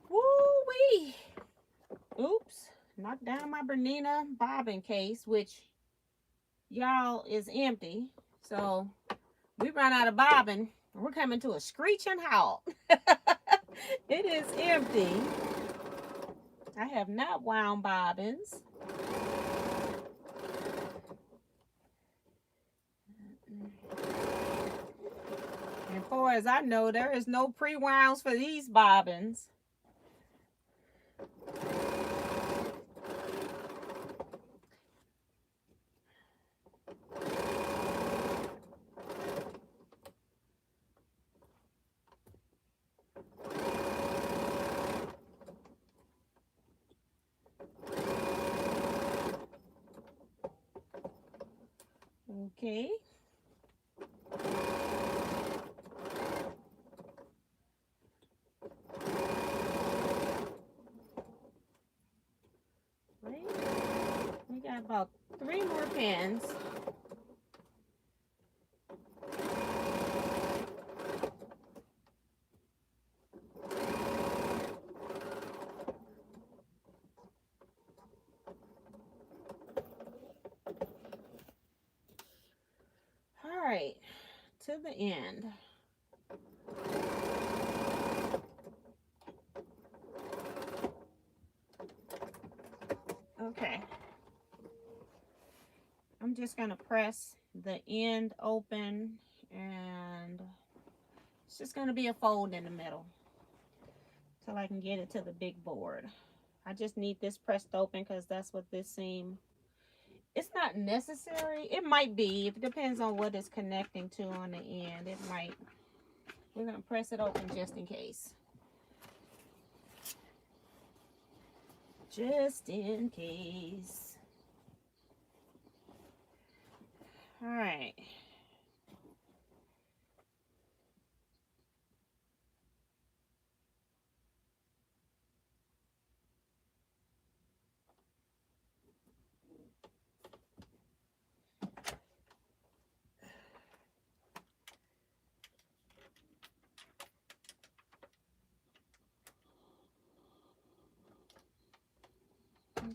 Woo-wee! Oops. Knocked down my Bernina bobbin case, which y'all is empty. So we run out of bobbin. We're coming to a screeching halt. It is empty. I have not wound bobbins. And far as I know, there is no pre-wounds for these bobbins. Okay. Right. We got about 3 more pins. All right, to the end. Okay. I'm just going to press the end open, and it's just going to be a fold in the middle till I can get it to the big board. I just need this pressed open because that's what this seam, it's not necessary. It might be. It depends on what it's connecting to on the end. It might. We're going to press it open just in case. Just in case. All right.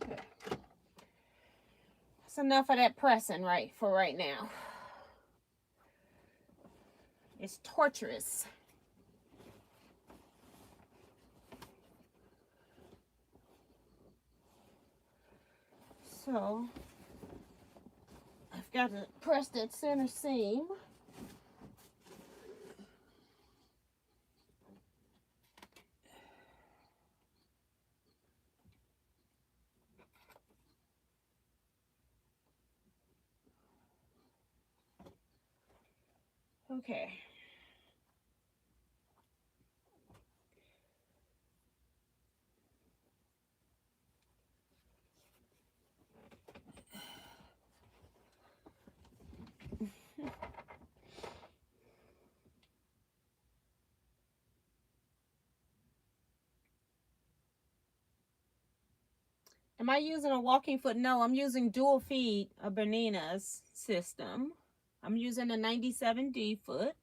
Okay. That's enough of that pressing for right now. It's torturous. So I've got to press that center seam. Okay. Am I using a walking foot? No, I'm using dual feet, a Bernina's system. I'm using a 97D foot.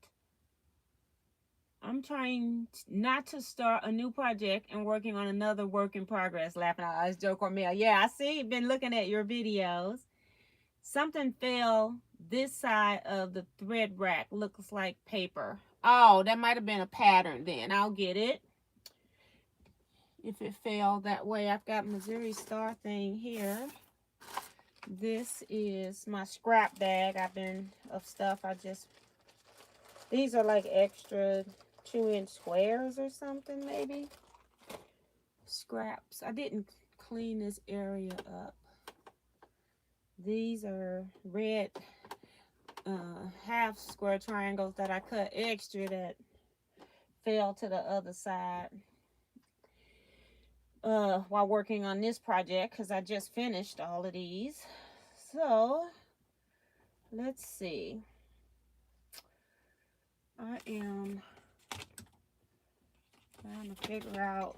I'm trying not to start a new project and working on another work in progress. Laughing out eyes, Joe Cormel. Yeah, I see. Been looking at your videos. Something fell this side of the thread rack. Looks like paper. Oh, that might have been a pattern then. I'll get it. If it fell that way, I've got Missouri Star thing here. This is my scrap bag. Of stuff I just, these are like extra 2-inch squares or something maybe. Scraps. I didn't clean this area up. These are red half square triangles that I cut extra that fell to the other side while working on this project because I just finished all of these. So let's see. I am trying to figure out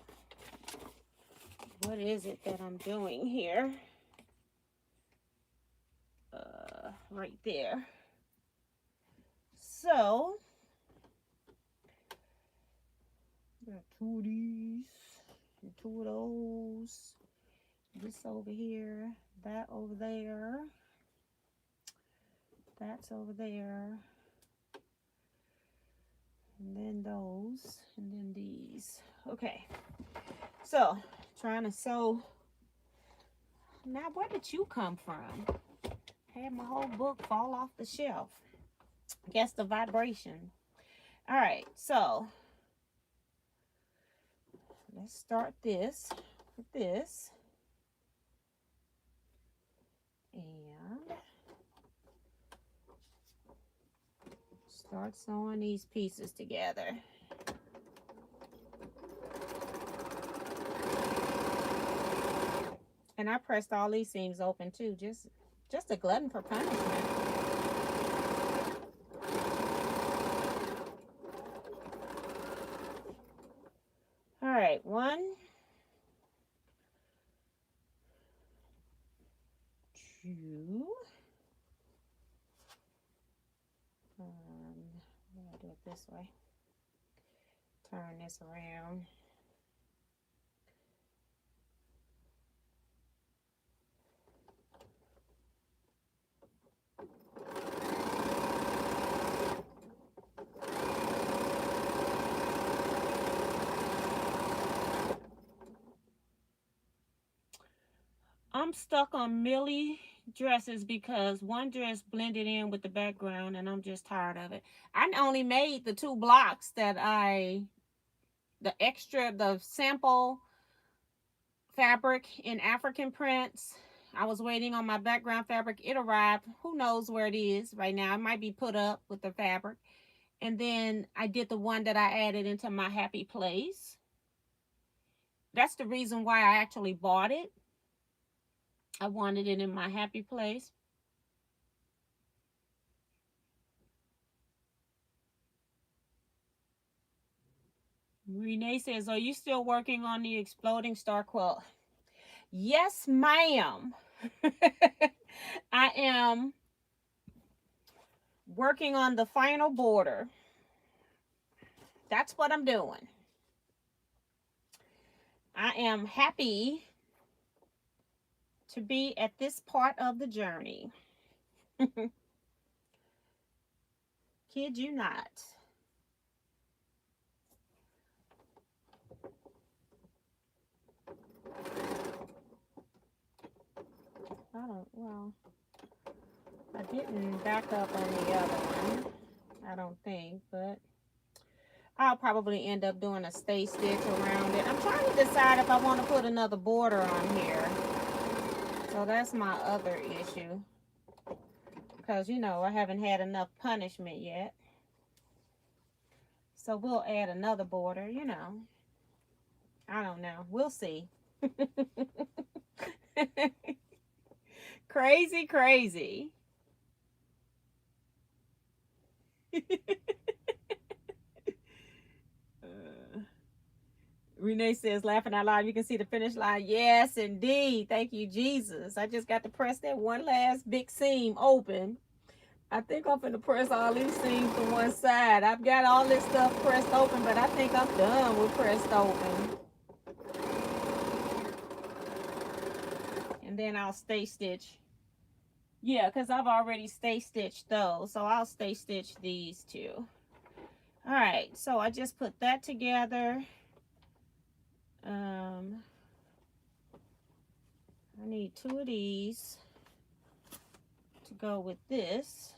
what is it that I'm doing here. Right there. So got 2 of these and 2 of those. This over here, that over there, that's over there, and then those, and then these. Okay, so trying to sew. Now, where did you come from? Had my whole book fall off the shelf. Guess the vibration. All right, so let's start this with this. And start sewing these pieces together. And I pressed all these seams open too, just a glutton for punishment. All right, 1, 2. I'm gonna do it this way. Turn this around. I'm stuck on Millie dresses because one dress blended in with the background and I'm just tired of it. I only made the 2 blocks that the sample fabric in African prints. I was waiting on my background fabric. It arrived. Who knows where it is right now. It might be put up with the fabric. And then I did the one that I added into my happy place. That's the reason why I actually bought it. I wanted it in my happy place. Renee says, are you still working on the exploding star quilt? Yes, ma'am. I am working on the final border. That's what I'm doing. I am happy to be at this part of the journey. Kid you not. I didn't back up on the other one, I don't think, but I'll probably end up doing a stay stitch around it. I'm trying to decide if I want to put another border on here. So that's my other issue. Because, you know, I haven't had enough punishment yet. So we'll add another border, you know. I don't know. We'll see. Crazy, crazy. Renee says, laughing out loud, you can see the finish line. Yes, indeed. Thank you, Jesus. I just got to press that one last big seam open. I think I'm going to press all these seams to one side. I've got all this stuff pressed open, but I think I'm done with pressed open. And then I'll stay stitch. Yeah, because I've already stay stitched those. So I'll stay stitch these two. All right, so I just put that together. I need 2 of these to go with this.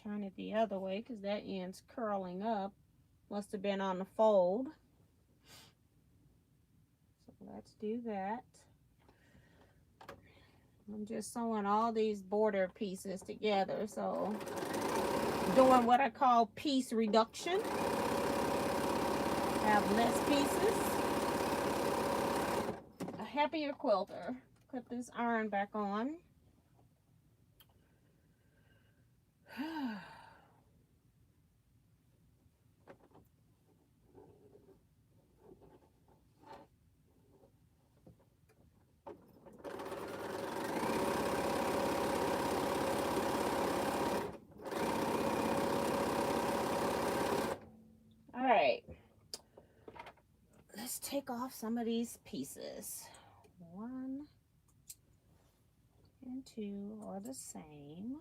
Turn it the other way because that end's curling up. Must have been on the fold. So let's do that. I'm just sewing all these border pieces together. So doing what I call piece reduction. Have less pieces. A happier quilter. Put this iron back on. All right. Let's take off some of these pieces. 1 and 2 are the same.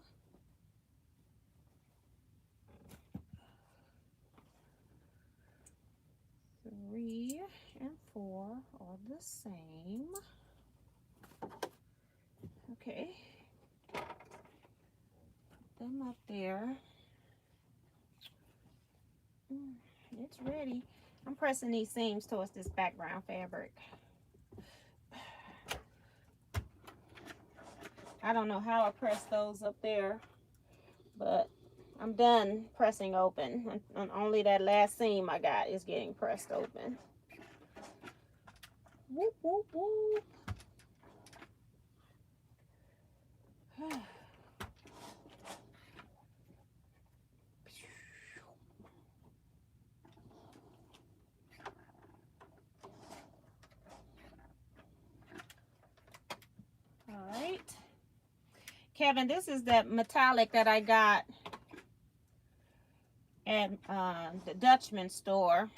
3 and 4 are the same. Okay. Put them up there. It's ready. I'm pressing these seams towards this background fabric. I don't know how I pressed those up there, but I'm done pressing open. And only that last seam I got is getting pressed open. Whoop, whoop, whoop. All right. Kevin, this is that metallic that I got at the Dutchman store.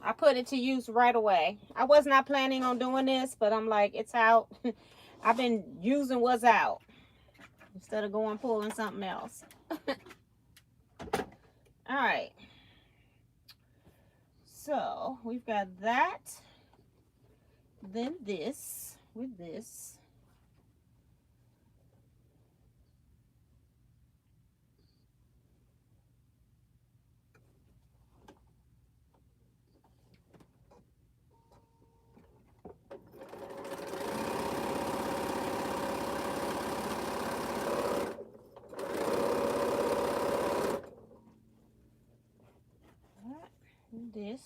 I put it to use right away. I was not planning on doing this, but I'm like, it's out. I've been using what's out instead of going pulling something else. All right. So we've got that. Then this with this. This.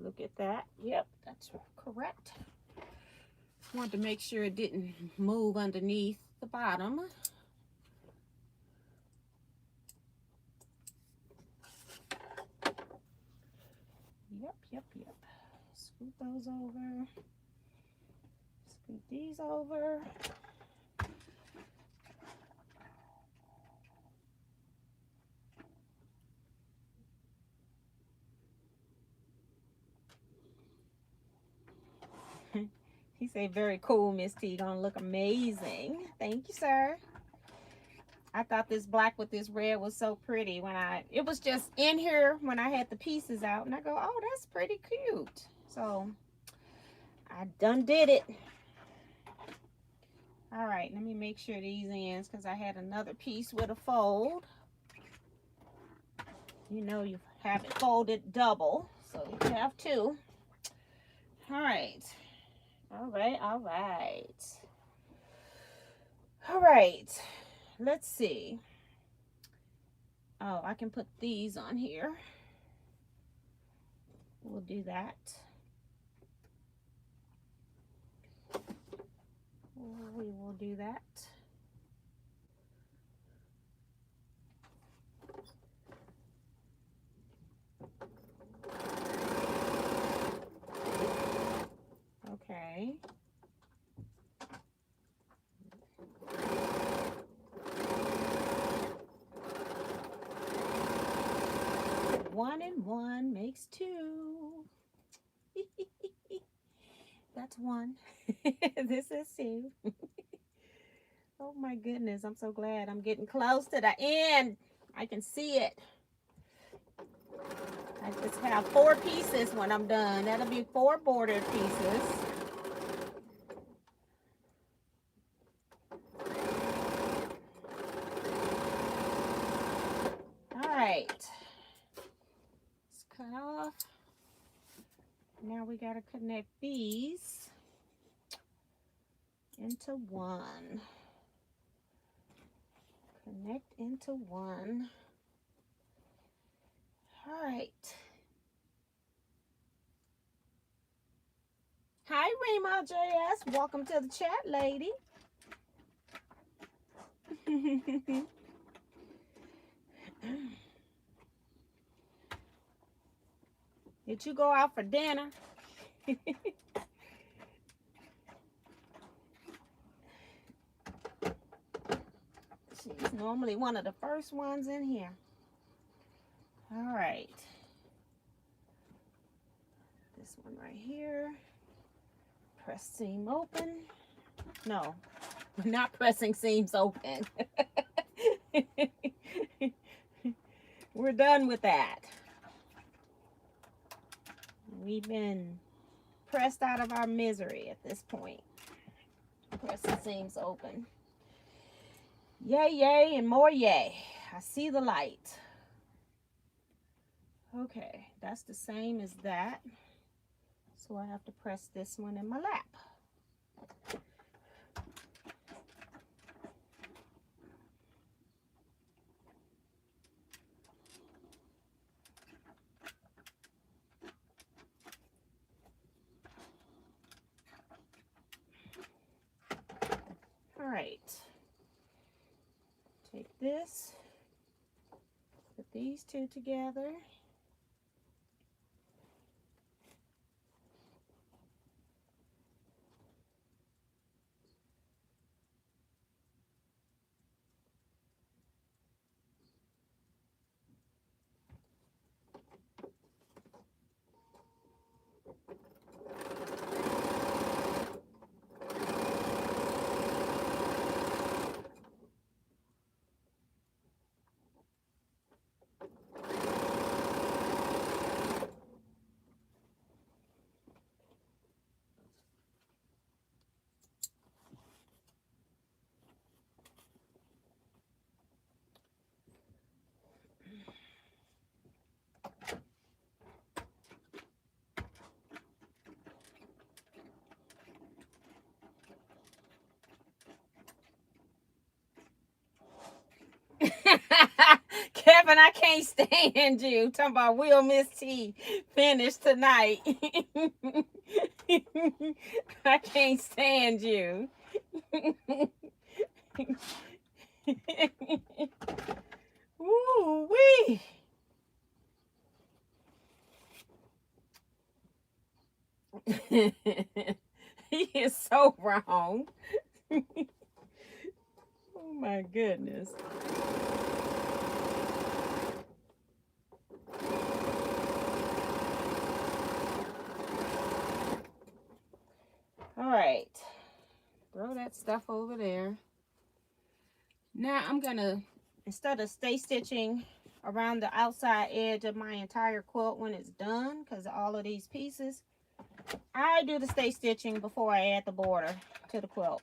Look at that. Yep, that's correct. Wanted to make sure it didn't move underneath the bottom. Yep. Scoot those over. Scoot these over. He said, very cool, Miss T. Gonna look amazing. Thank you, sir. I thought this black with this red was so pretty when it was just in here when I had the pieces out. And I go, oh, that's pretty cute. So I done did it. All right, let me make sure these ends, because I had another piece with a fold. You know you have it folded double, so you have two. All right. All right, all right. All right. Let's see. Oh, I can put these on here. We'll do that. We will do that. Okay. One and one makes two. That's one. This is two. Oh my goodness, I'm so glad I'm getting close to the end. I can see it. I just have 4 pieces when I'm done. That'll be 4 border pieces. All right. Let's cut off. Now we got to connect these into one. Connect into one. All right. Hi, Rima JS. Welcome to the chat, lady. Did you go out for dinner? She's normally one of the first ones in here. All right. This one right here. Press seam open. No, we're not pressing seams open. We're done with that. We've been pressed out of our misery at this point. Press the seams open. Yay, yay, and more yay. I see the light. Okay, that's the same as that. So I have to press this one in my lap. All right. Take this, put these two together. Kevin, I can't stand you. Talking about Will Miss T finish tonight. I can't stand you. Ooh wee. He is so wrong. Oh my goodness. All right, throw that stuff over there. Now I'm gonna, instead of stay stitching around the outside edge of my entire quilt when it's done, because all of these pieces, I do the stay stitching before I add the border to the quilt.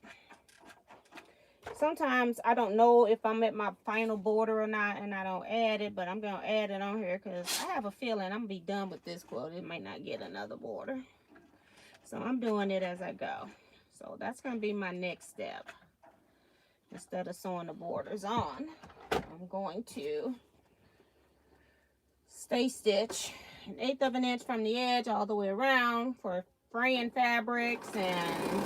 Sometimes I don't know if I'm at my final border or not, and I don't add it, but I'm going to add it on here because I have a feeling I'm going to be done with this quilt. It might not get another border. So I'm doing it as I go. So that's going to be my next step. Instead of sewing the borders on, I'm going to stay stitch 1/8 of an inch from the edge all the way around for fraying fabrics and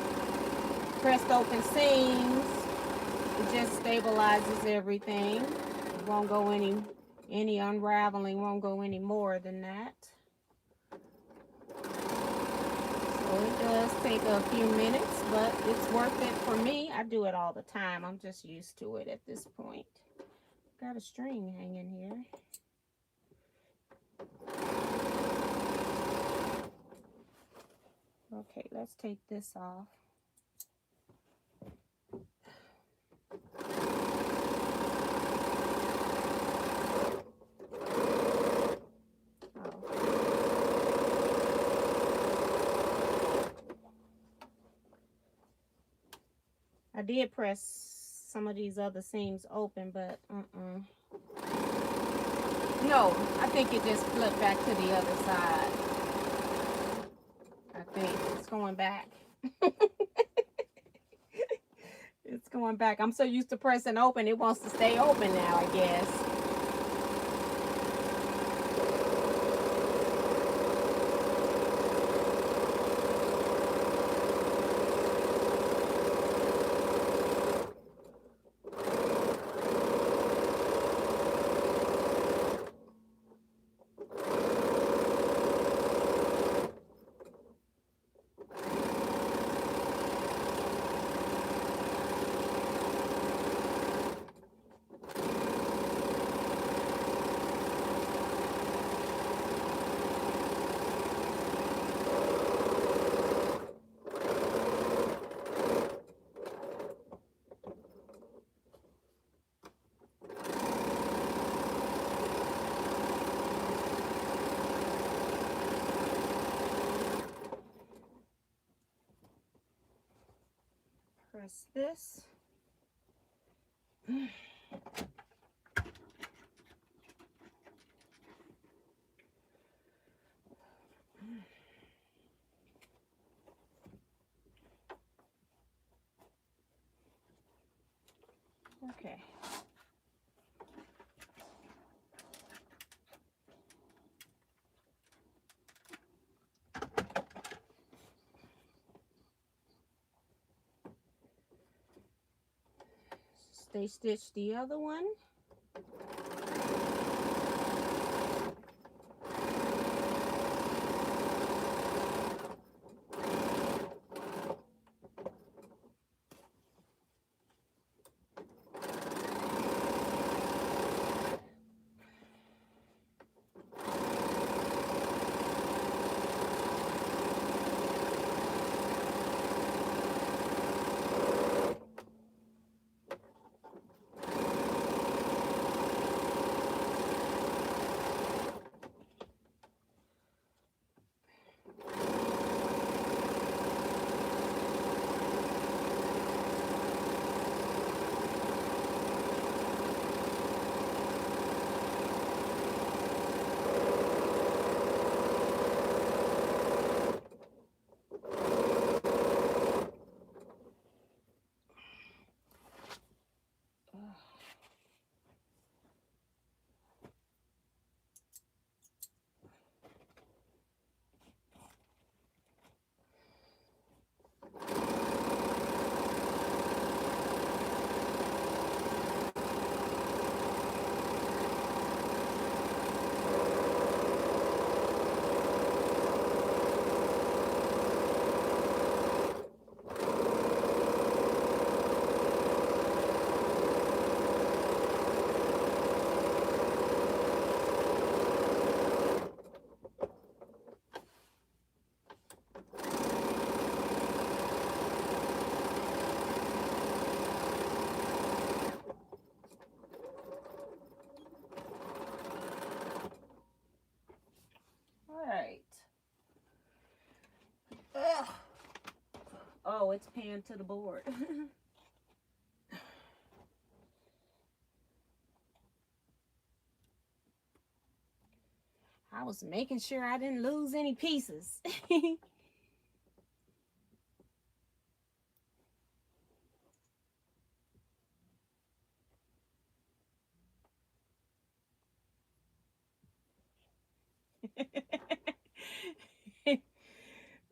pressed open seams. It just stabilizes everything. It won't go any unraveling won't go any more than that. So it does take a few minutes, but it's worth it for me. I do it all the time. I'm just used to it at this point. Got a string hanging here. Okay, let's take this off. I did press some of these other seams open, but no, I think it just flipped back to the other side. I think it's going back. It's going back. I'm so used to pressing open, it wants to stay open now, I guess. Press this. Okay. Stay stitch the other one. Oh, it's pinned to the board. I was making sure I didn't lose any pieces.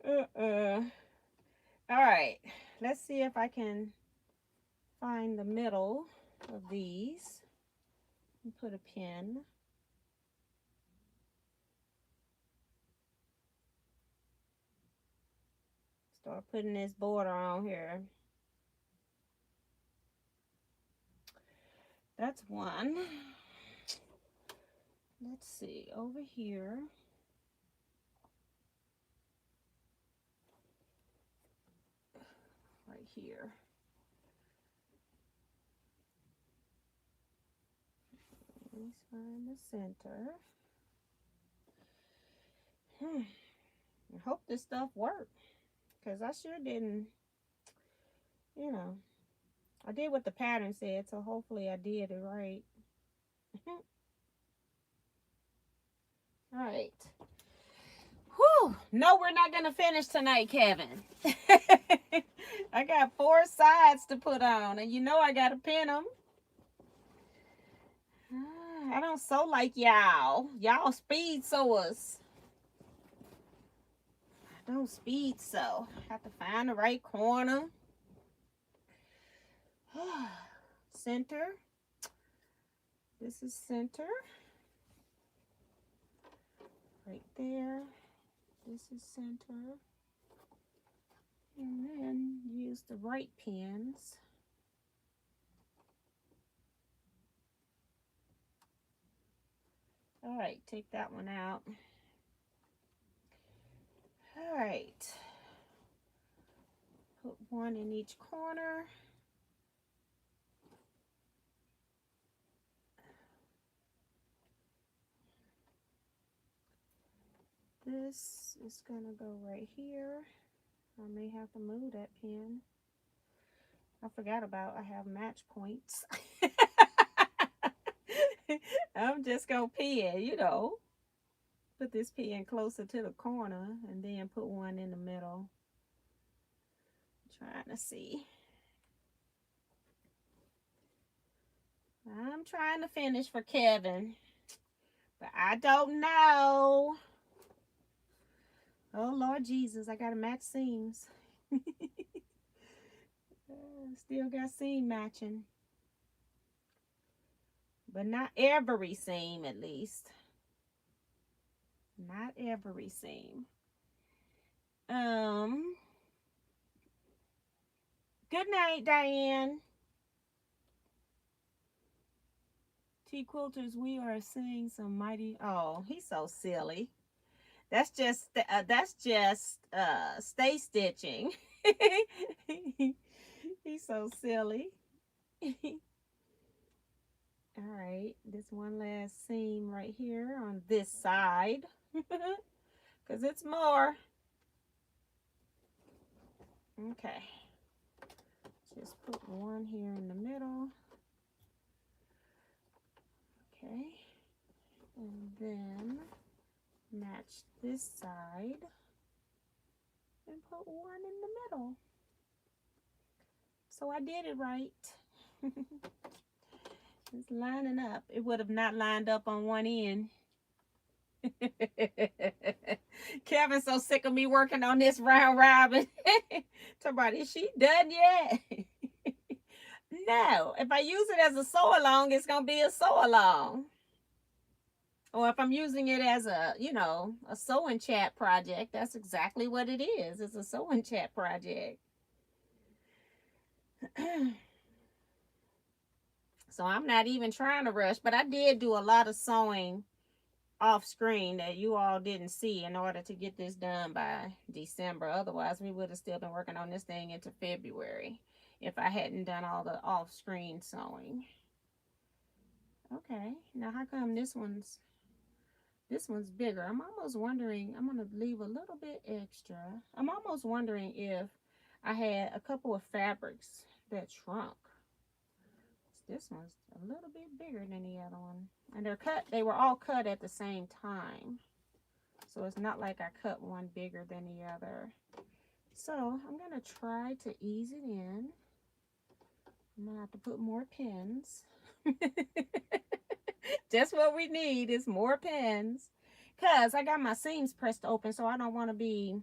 uh-uh. All right, let's see if I can find the middle of these and put a pin. Start putting this border on here. That's one. Let's see, over here. Right here. Let's find the center. I hope this stuff worked, because I sure didn't, you know. I did what the pattern said, so hopefully I did it right. All right. Whew. No, we're not going to finish tonight, Kevin. I got 4 sides to put on, and you know I got to pin them. I don't sew like y'all. Y'all speed sewers. I don't speed sew. Have to find the right corner. Center. This is center. Right there. This is center. And then use the right pins. All right, take that one out. All right. Put one in each corner. This is gonna go right here. I may have to move that pin. I forgot about I have match points. I'm just gonna pin, you know. Put this pin closer to the corner and then put one in the middle. Trying to see. I'm trying to finish for Kevin, but I don't know. Oh Lord Jesus, I gotta match seams. Still got seam matching, but not every seam, at least. Not every seam. Good night, Diane. Teaquilters, we are seeing some mighty. Oh, he's so silly. That's just stay stitching. He's so silly. All right, this one last seam right here on this side, because it's more. Okay, just put one here in the middle. Okay, and then match this side and put one in the middle. So I did it right. It's lining up. It would have not lined up on one end. Kevin's so sick of me working on this round robin. Talk about, is she done yet? No. If I use it as a sew along, it's gonna be a sew along. Or if I'm using it as a, you know, a sewing chat project, that's exactly what it is. It's a sewing chat project. So I'm not even trying to rush, but I did do a lot of sewing off screen that you all didn't see in order to get this done by December. Otherwise, we would have still been working on this thing into February if I hadn't done all the off screen sewing. Okay, now how come this one's bigger? I'm almost wondering, I'm gonna leave a little bit extra. I'm almost wondering if I had a couple of fabrics that shrunk. This one's a little bit bigger than the other one. And they were all cut at the same time. So it's not like I cut one bigger than the other. So I'm going to try to ease it in. I'm going to have to put more pins. Just what we need is more pins. Because I got my seams pressed open, so I don't want to be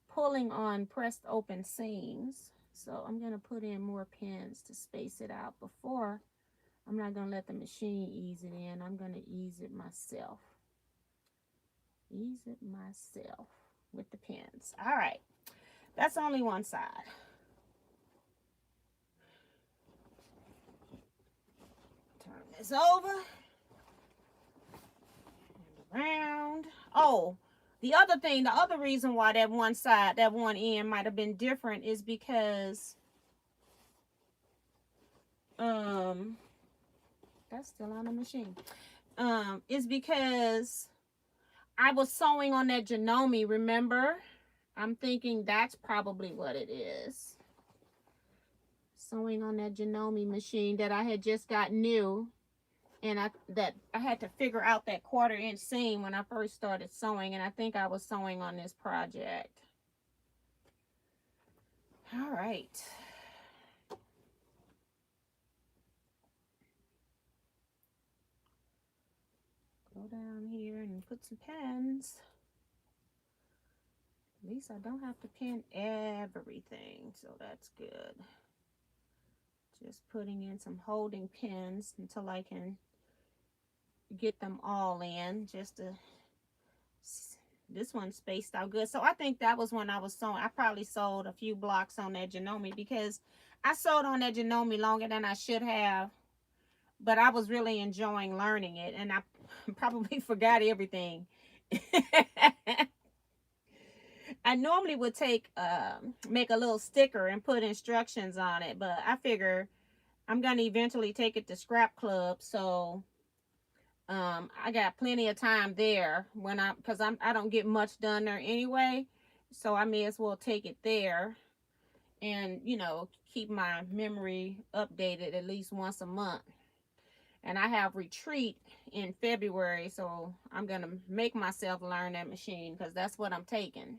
pulling on pressed open seams. So I'm going to put in more pins to space it out before. I'm not going to let the machine ease it in. I'm going to ease it myself. Ease it myself with the pins. All right. That's only one side. Turn this over. And around. Oh, the other thing, the other reason why that one side, that one end might have been different is because that's still on the machine. Is because I was sewing on that Janome, remember? I'm thinking that's probably what it is. Sewing on that Janome machine that I had just got new. And I had to figure out that 1/4 inch seam when I first started sewing. And I think I was sewing on this project. All right. Go down here and put some pins. At least I don't have to pin everything, so that's good. Just putting in some holding pins until I can get them all in. Just to, this one spaced out good. So I think that was when I was sewing. I probably sewed a few blocks on that Janome because I sewed on that Janome longer than I should have. But I was really enjoying learning it, and I probably forgot everything. I normally would make a little sticker and put instructions on it, but I figure I'm going to eventually take it to Scrap Club, so I got plenty of time there because I don't get much done there anyway, so I may as well take it there and, you know, keep my memory updated at least once a month. And I have retreat in February, so I'm going to make myself learn that machine because that's what I'm taking.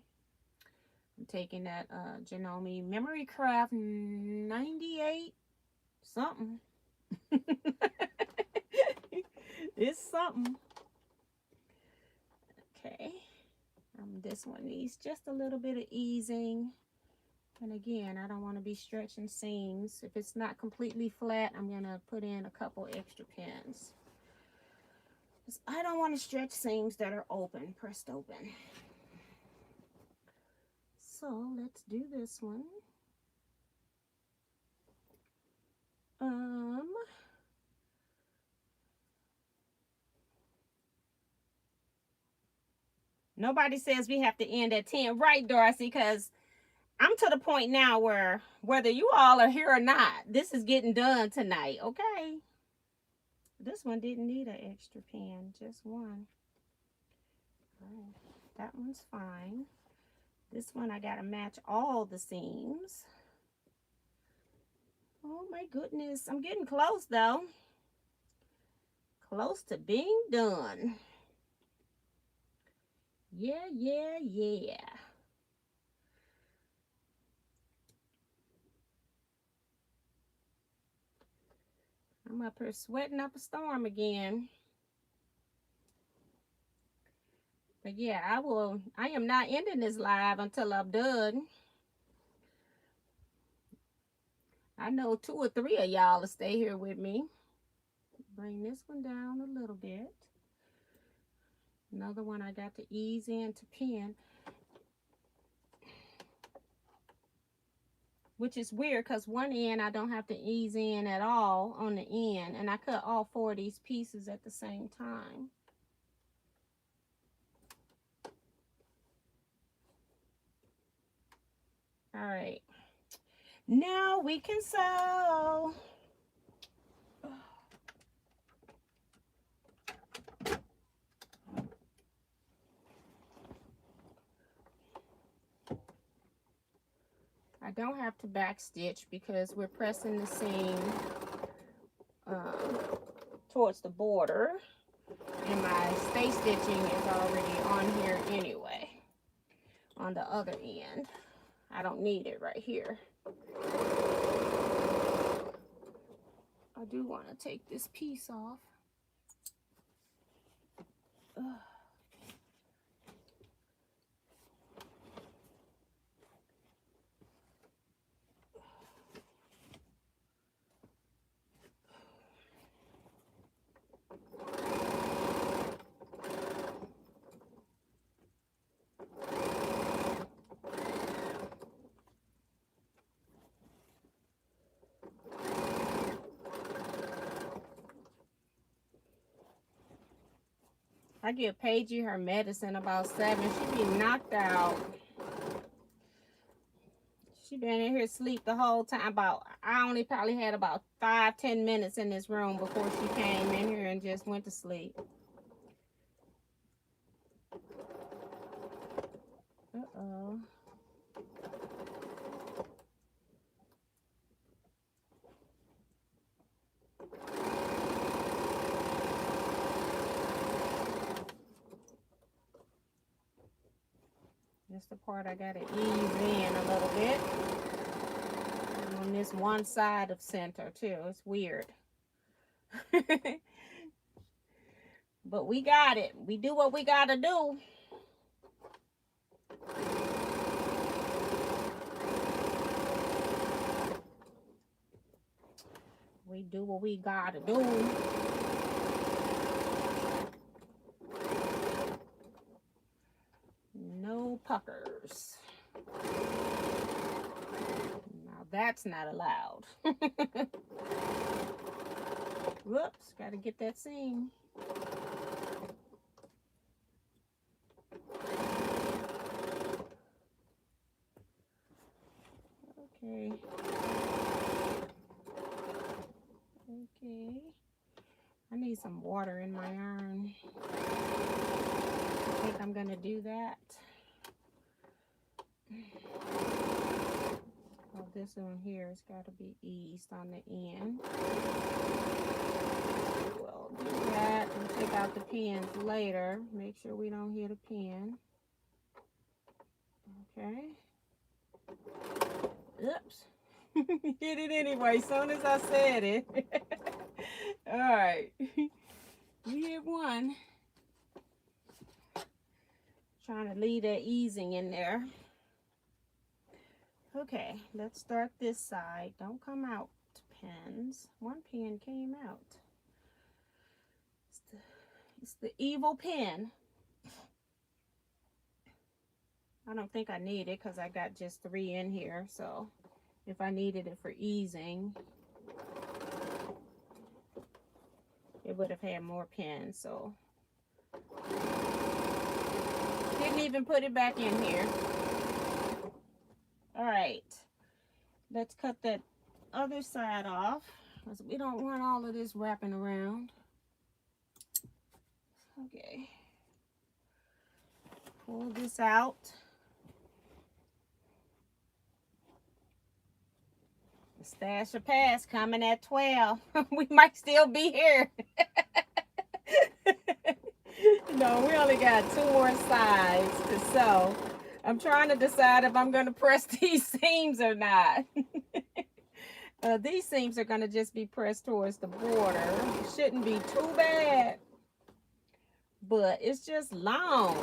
I'm taking that Janome Memory Craft 98 something. It's something. Okay. This one needs just a little bit of easing. And again, I don't want to be stretching seams. If it's not completely flat, I'm going to put in a couple extra pins. I don't want to stretch seams that are open, pressed open. So let's do this one. Nobody says we have to end at 10. Right, Darcy, because I'm to the point now where whether you all are here or not, this is getting done tonight, okay? This one didn't need an extra pin, just one. Oh, that one's fine. This one I gotta match all the seams. Oh my goodness, I'm getting close though. Close to being done. Yeah, yeah, yeah. I'm up here sweating up a storm again. But yeah, I am not ending this live until I'm done. I know 2 or 3 of y'all will stay here with me. Bring this one down a little bit. Another one I got to ease in to pin. Which is weird because one end I don't have to ease in at all on the end. And I cut all 4 of these pieces at the same time. All right. Now we can sew. I don't have to back stitch because we're pressing the seam towards the border. And my stay stitching is already on here anyway, on the other end. I don't need it right here. I do want to take this piece off. Ugh. I give Paigey her medicine about 7. She be knocked out. She been in here asleep the whole time. I only probably had about 5-10 minutes in this room before she came in here and just went to sleep. Uh-oh. That's the part I gotta ease in a little bit. And on this one side of center too. It's weird. But we got it. We do what we gotta do. We do what we gotta do. No puckers. Now that's not allowed. Whoops, gotta get that seam. Okay. Okay. I need some water in my iron. I think I'm gonna do that. Oh, this one here has got to be eased on the end. We'll do that and take out the pins later. Make sure we don't hit a pin. Okay. Oops. Hit it anyway, as soon as I said it. All right. We hit one. Trying to leave that easing in there. Okay, let's start this side. Don't come out pins. One pin came out. It's the evil pin. I don't think I need it because I got just 3 in here. So if I needed it for easing, it would have had more pins. So didn't even put it back in here. All right, let's cut that other side off because we don't want all of this wrapping around. Okay, pull this out. The stash of pass coming at 12. We might still be here. No, we only got 2 more sides to sew. I'm trying to decide if I'm going to press these seams or not. These seams are going to just be pressed towards the border. It shouldn't be too bad, but it's just long.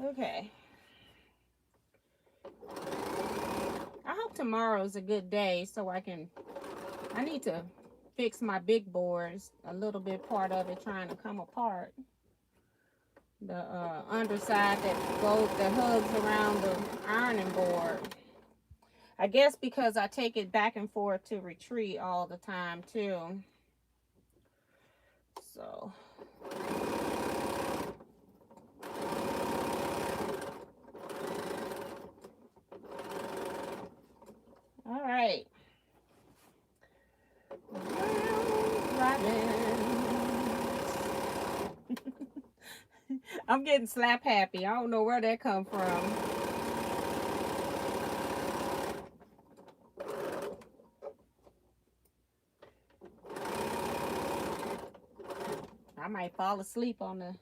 Okay. I hope tomorrow's a good day so I need to fix my big boards. A little bit part of it trying to come apart. The underside that hugs around the ironing board. I guess because I take it back and forth to retreat all the time too. So all right. I'm getting slap happy. I don't know where that come from. might fall asleep on the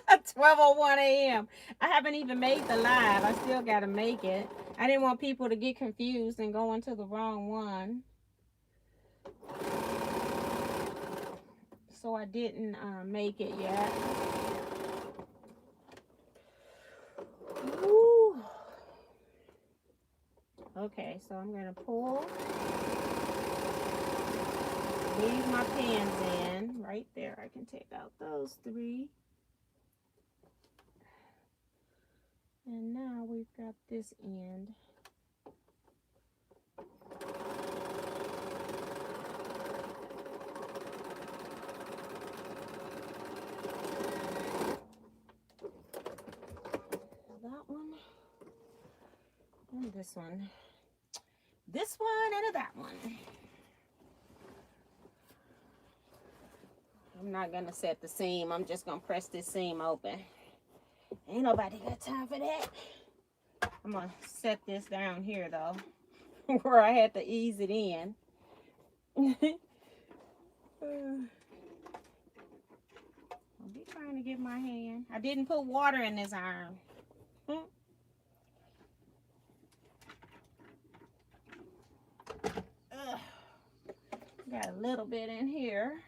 12:01 a.m. I haven't even made the live. I still got to make it. I didn't want people to get confused and go into the wrong one. So I didn't make it yet. Woo. Okay, so I'm going to pull. Leave my pins in right there. I can take out those 3. And now we've got this end. That one. And this one. This one and that one. I'm not going to set the seam. I'm just going to press this seam open. Ain't nobody got time for that. I'm going to set this down here, though, where I had to ease it in. I'll be trying to get my hand. I didn't put water in this iron. Got a little bit in here.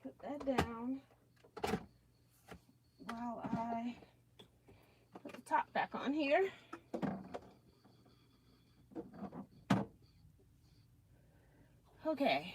Put that down while I put the top back on here. Okay.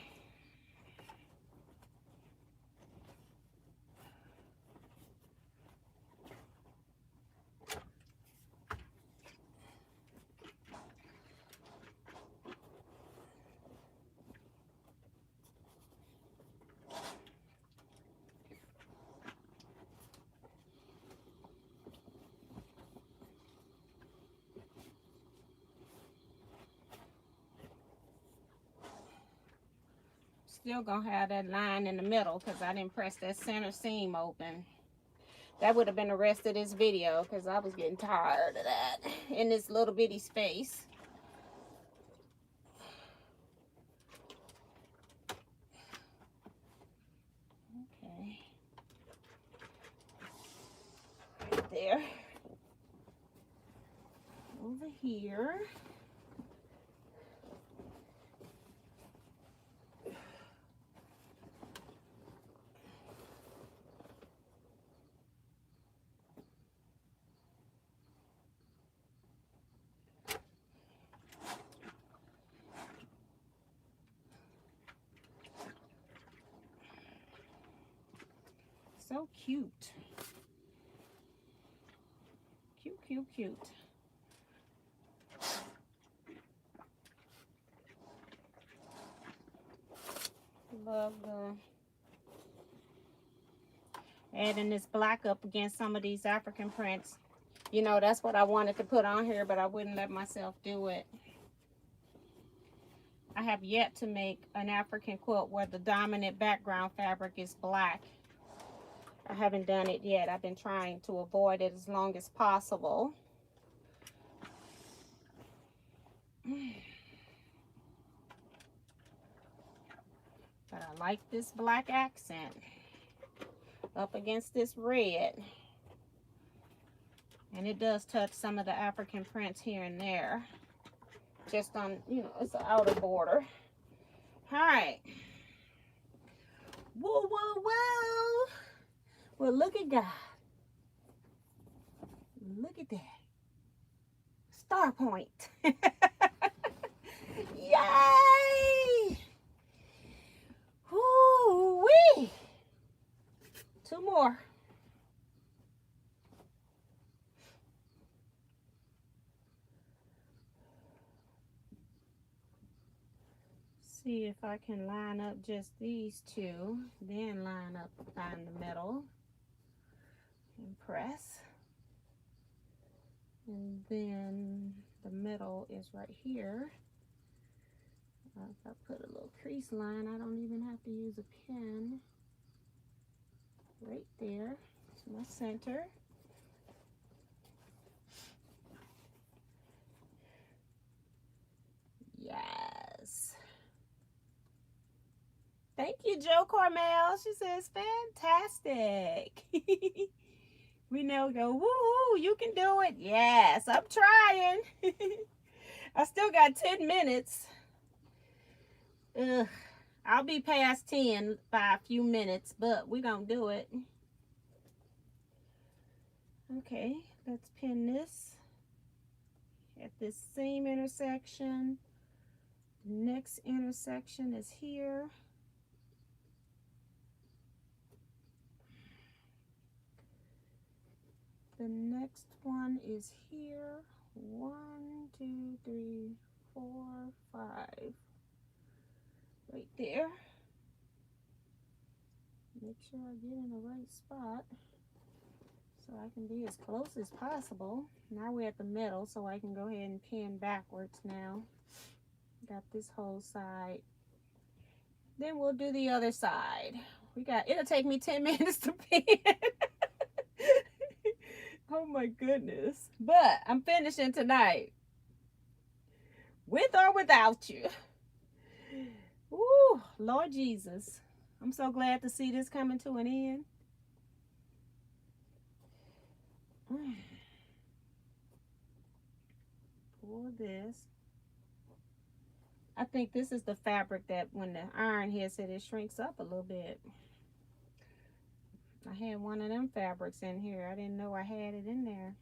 Still gonna have that line in the middle because I didn't press that center seam open. That would have been the rest of this video because I was getting tired of that in this little bitty space. Okay. Right there. Over here. So cute. Cute, cute, cute. Love adding this black up against some of these African prints. You know, that's what I wanted to put on here, but I wouldn't let myself do it. I have yet to make an African quilt where the dominant background fabric is black. I haven't done it yet. I've been trying to avoid it as long as possible. But I like this black accent up against this red. And it does touch some of the African prints here and there. Just on, you know, it's the outer border. All right. Whoa, whoa, whoa. Well, look at God. Look at that. Star point. Yay! Woo-wee! 2 more. See if I can line up just these 2, then line up down the middle and press. And then the middle is right here. If I put a little crease line, I don't even have to use a pen. Right there. my center. Yes. Thank you, Joe Carmel. She says, fantastic. We now go, woohoo, you can do it. Yes, I'm trying. I still got 10 minutes. Ugh, I'll be past 10 by a few minutes, but we're going to do it. Okay, let's pin this at this same intersection. The next intersection is here. The next one is here. 1, 2, 3, 4, 5. Right there. Make sure I get in the right spot so I can be as close as possible. Now we're at the middle, so I can go ahead and pin backwards now. Got this whole side. Then we'll do the other side. It'll take me 10 minutes to pin. Oh my goodness. But I'm finishing tonight. With or without you. Ooh, Lord Jesus. I'm so glad to see this coming to an end. Pull this. I think this is the fabric that when the iron hits it, it shrinks up a little bit. I had one of them fabrics in here. I didn't know I had it in there.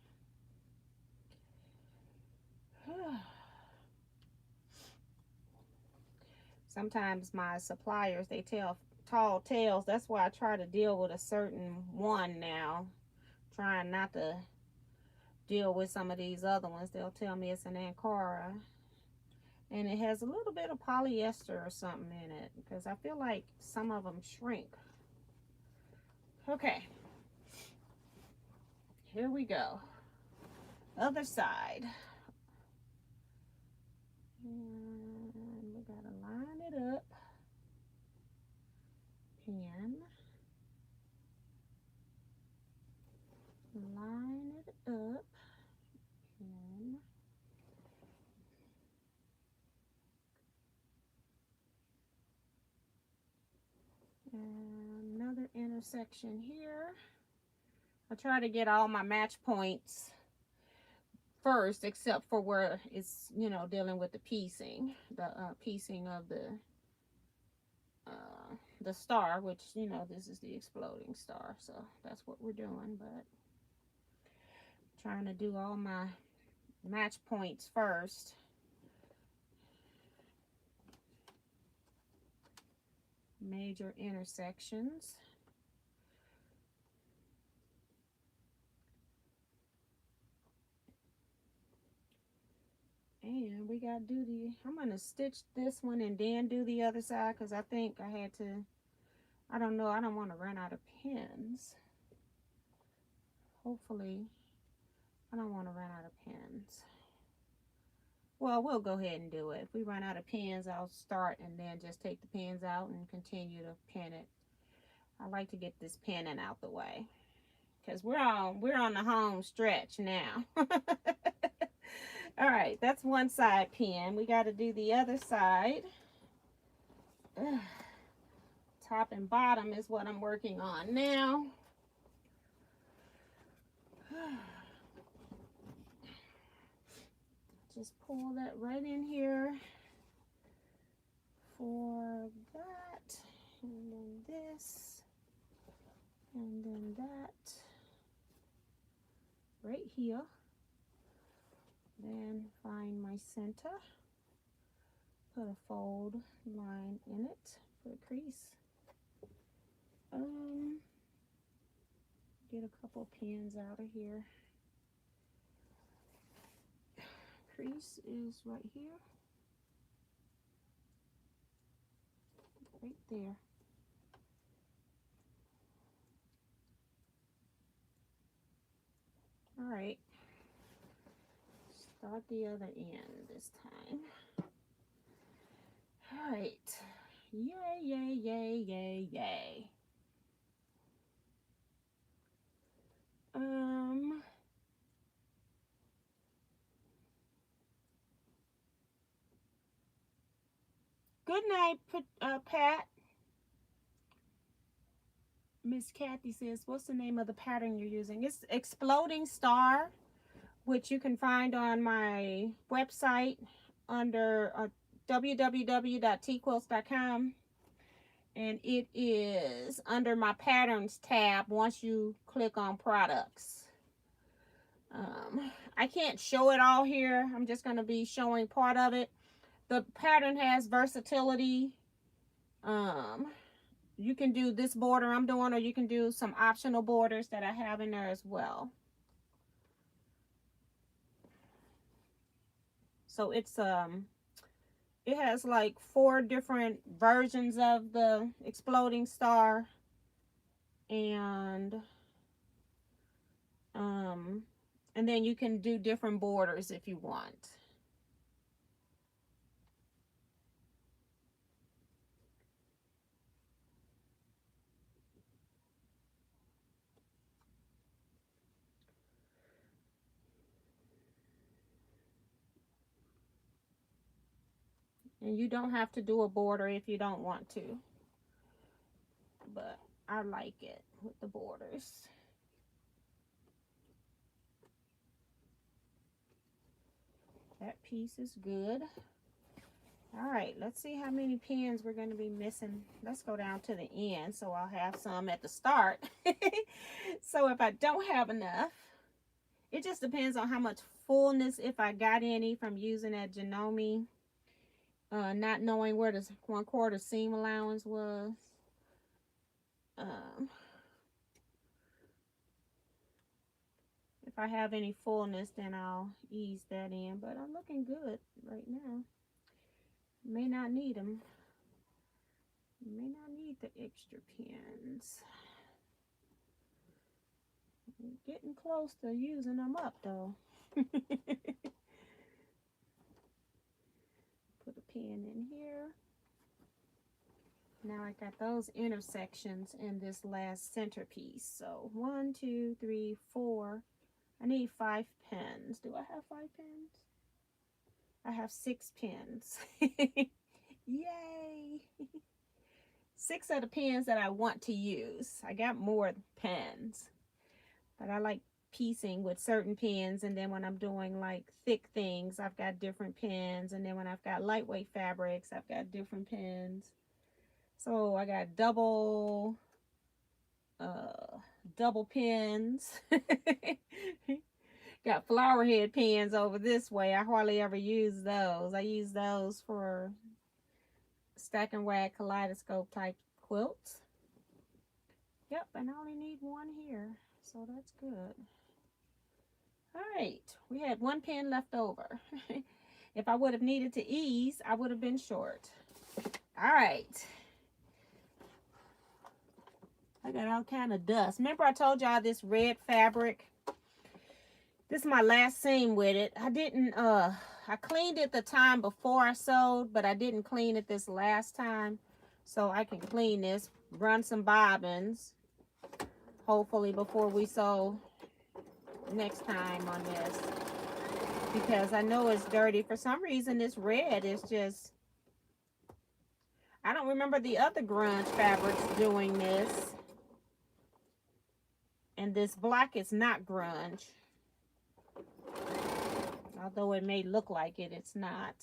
Sometimes my suppliers, they tell tall tales. That's why I try to deal with a certain one now. Trying not to deal with some of these other ones. They'll tell me it's an Ankara. And it has a little bit of polyester or something in it. Because I feel like some of them shrink. Okay. Here we go. Other side. And we gotta line it up. Pin. Line it up. Pin. And another intersection here. I try to get all my match points first, except for where it's, you know, dealing with the piecing, the piecing of the star, which, you know, this is the exploding star, so that's what we're doing. But trying to do all my match points first. Major intersections. And we got to do I'm going to stitch this one and then do the other side, because I think I had to, I don't know, I don't want to run out of pins. Hopefully, I don't want to run out of pins. Well, we'll go ahead and do it. If we run out of pins, I'll start and then just take the pins out and continue to pin it. I like to get this pinning out the way, because we're on the home stretch now. All right, that's one side pin. We got to do the other side. Ugh. Top and bottom is what I'm working on now. Just pull that right in here for that, and then this, and then that right here. Then find my center, put a fold line in it for a crease. Get a couple pins out of here. Crease is right here, right there. All right, start the other end this time. All right, yay, yay, yay, yay, yay. Good night, Pat. Miss Kathy says, what's the name of the pattern you're using? It's Exploding Star, which you can find on my website under www.teaquilts.com. And it is under my patterns tab once you click on products. I can't show it all here. I'm just going to be showing part of it. The pattern has versatility. You can do this border I'm doing, or you can do some optional borders that I have in there as well. So it's it has like 4 different versions of the Exploding Star, and then you can do different borders if you want. And you don't have to do a border if you don't want to, but I like it with the borders. That piece is good. All right, let's see how many pins we're going to be missing. Let's go down to the end so I'll have some at the start. So if I don't have enough, it just depends on how much fullness, if I got any from using that Janome, not knowing where the 1/4 seam allowance was. If I have any fullness, then I'll ease that in, but I'm looking good right now. May not need them. May not need the extra pins. I'm getting close to using them up though. Put a pin in here. Now I got those intersections in this last centerpiece. So 1, 2, 3, 4. I need 5 pins. Do I have 5 pins? I have 6 pins. Yay! 6 of the pins that I want to use. I got more pins, but I like piecing with certain pins, and then when I'm doing like thick things, I've got different pins, and then when I've got lightweight fabrics, I've got different pins. So I got double pins. Got flower head pins over this way. I hardly ever use those. I use those for stack and wag kaleidoscope type quilts. Yep, and I only need 1 here, so that's good. All right, we had 1 pin left over. If I would have needed to ease, I would have been short. All right. I got all kind of dust. Remember I told y'all this red fabric? This is my last seam with it. I didn't, I cleaned it the time before I sewed, but I didn't clean it this last time. So I can clean this, run some bobbins, hopefully before we sew next time on this. Because I know it's dirty. For some reason, this red is just, I don't remember the other grunge fabrics doing this. And this black is not grunge. Although it may look like it, it's not.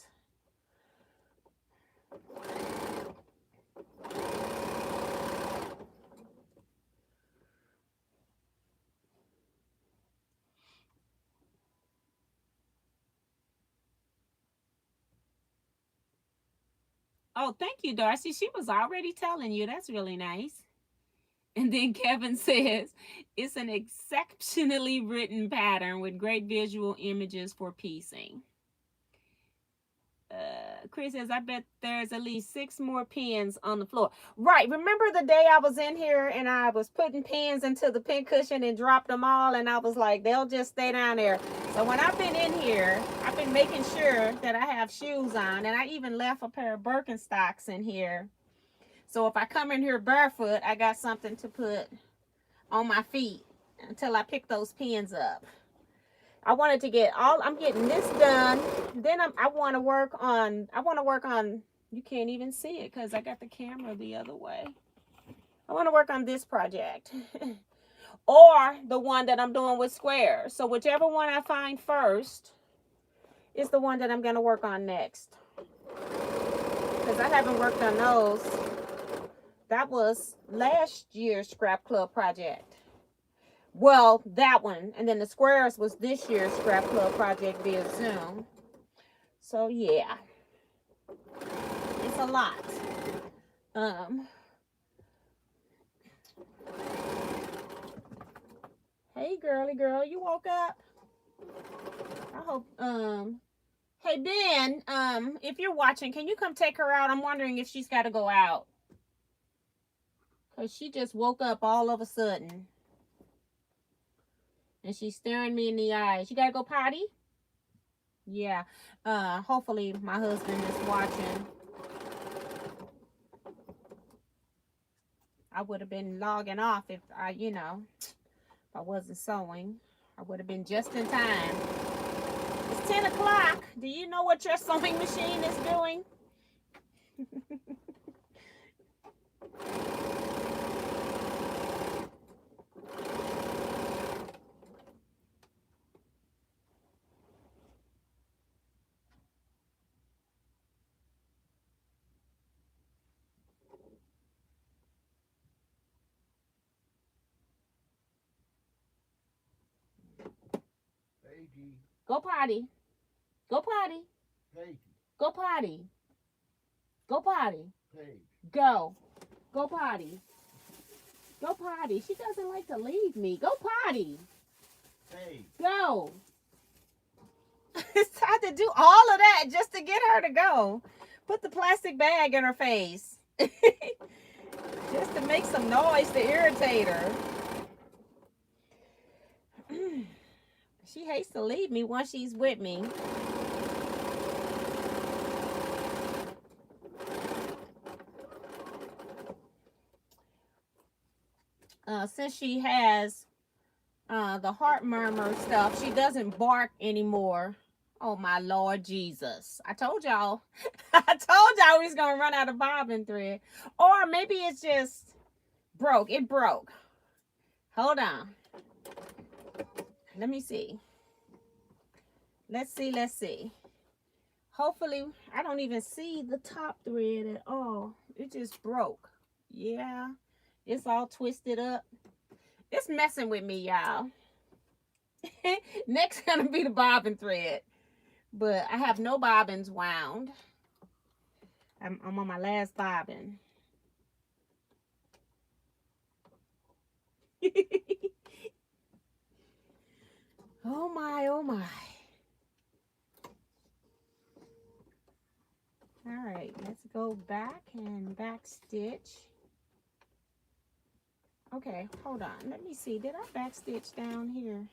Oh, thank you, Darcy. She was already telling you. That's really nice. And then Kevin says, it's an exceptionally written pattern with great visual images for piecing. Chris says, I bet there's at least 6 more pins on the floor. Right. Remember the day I was in here and I was putting pins into the pin cushion and dropped them all, and I was like, they'll just stay down there. So when I've been in here, I've been making sure that I have shoes on, and I even left a pair of Birkenstocks in here. So if I come in here barefoot, I got something to put on my feet. until I pick those pins up. I wanted to get I'm getting this done. Then I want to work on, you can't even see it because I got the camera the other way. I want to work on this project. Or the one that I'm doing with squares. So whichever one I find first is the one that I'm going to work on next. Because I haven't worked on those. That was last year's scrap club project. Well, that one. And then the squares was this year's scrap club project via Zoom. So yeah. It's a lot. Hey girly girl, you woke up? I hope hey Ben, if you're watching, can you come take her out? I'm wondering if she's got to go out. Cause she just woke up all of a sudden. And she's staring me in the eyes. You gotta go potty? Yeah. Hopefully my husband is watching. I would have been logging off if if I wasn't sewing. I would have been just in time. It's 10 o'clock. Do you know what your sewing machine is doing? Go potty. Go potty. Go potty. Go potty. Go. Go potty. Go potty. She doesn't like to leave me. Go potty. Go. It's time to do all of that just to get her to go. Put the plastic bag in her face. Just to make some noise to irritate her. She hates to leave me once she's with me. Since she has the heart murmur stuff, she doesn't bark anymore. Oh my Lord Jesus. I told y'all. I told y'all we was going to run out of bobbin thread. Or maybe it's just broke. It broke. Hold on. Let me see. Let's see. Hopefully, I don't even see the top thread at all. It just broke. Yeah. It's all twisted up. It's messing with me, y'all. Next gonna be the bobbin thread. But I have no bobbins wound. I'm on my last bobbin. Oh my, oh my. All right, let's go back and back stitch. Okay, hold on. Let me see. Did I back stitch down here?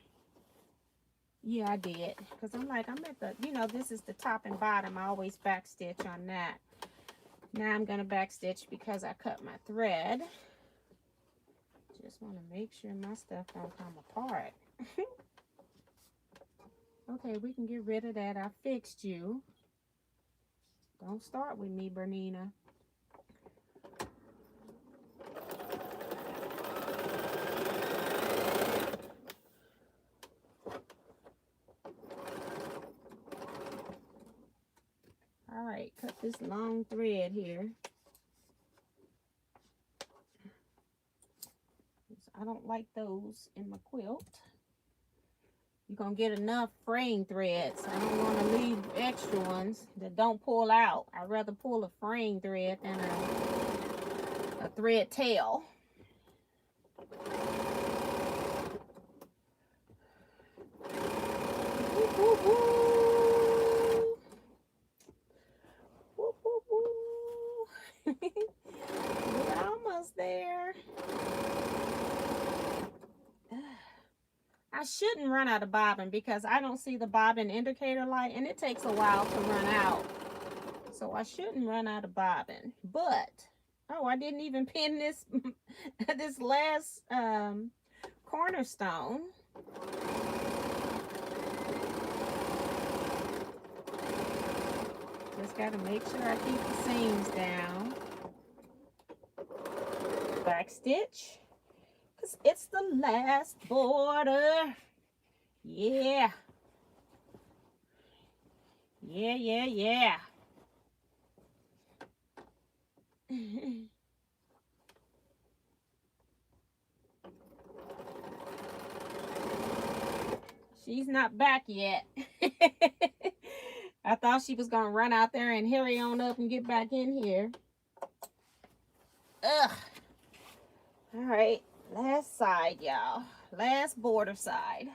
Yeah, I did. Because I'm at the, this is the top and bottom. I always back stitch on that. Now I'm going to back stitch because I cut my thread. Just want to make sure my stuff don't come apart. Okay, we can get rid of that. I fixed you. Don't start with me, Bernina. All right, cut this long thread here. I don't like those in my quilt. You're going to get enough fraying threads. I don't want to leave extra ones that don't pull out. I'd rather pull a fraying thread than a thread tail. Woo, woo, woo. Woo, woo, woo. We're almost there. I shouldn't run out of bobbin because I don't see the bobbin indicator light and it takes a while to run out. So I shouldn't run out of bobbin. But, oh, I didn't even pin this this last cornerstone. Just got to make sure I keep the seams down. Back stitch, because it's the last border. Yeah. Yeah, yeah, yeah. She's not back yet. I thought she was going to run out there and hurry on up and get back in here. Ugh. All right. Last side, y'all. Last border side.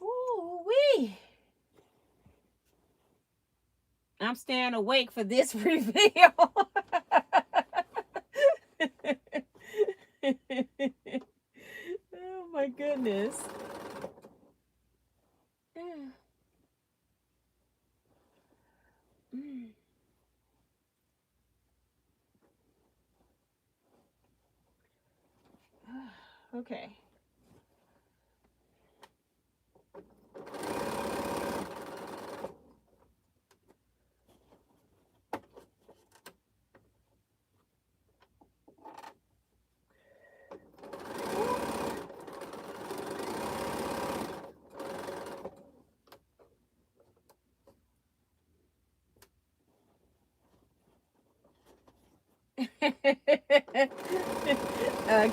Ooh-wee. I'm staying awake for this reveal. Oh my goodness. Okay.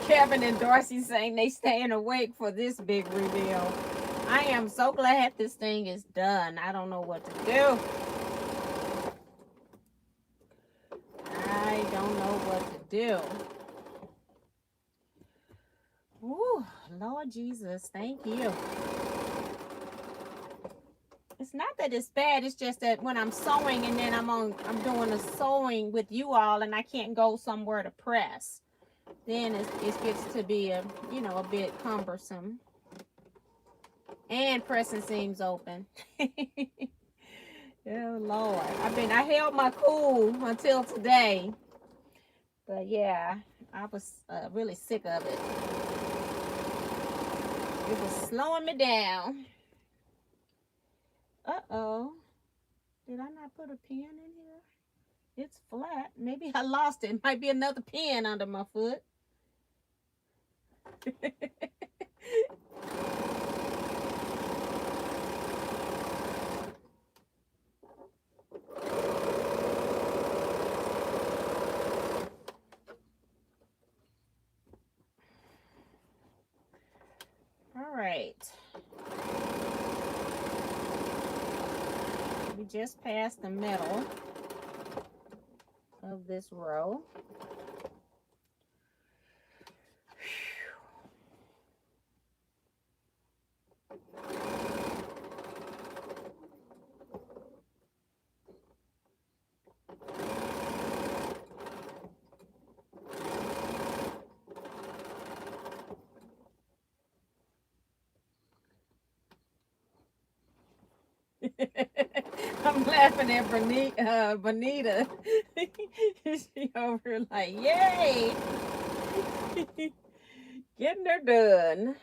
Kevin and Darcy saying they staying awake for this big reveal. I am so glad this thing is done. I don't know what to do. I don't know what to do. Ooh, Lord Jesus, thank you. It's not that it's bad. It's just that when I'm sewing and then I'm doing a sewing with you all and I can't go somewhere to press, then it gets to be a bit cumbersome. And pressing seams open. Oh Lord, I held my cool until today, but yeah, I was really sick of it. It was slowing me down. Uh-oh. Did I not put a pin in here? It's flat. Maybe I lost it. Might be another pin under my foot. All right. We just passed the middle of this row. I'm laughing at Bonita. She over like, yay! Getting her done.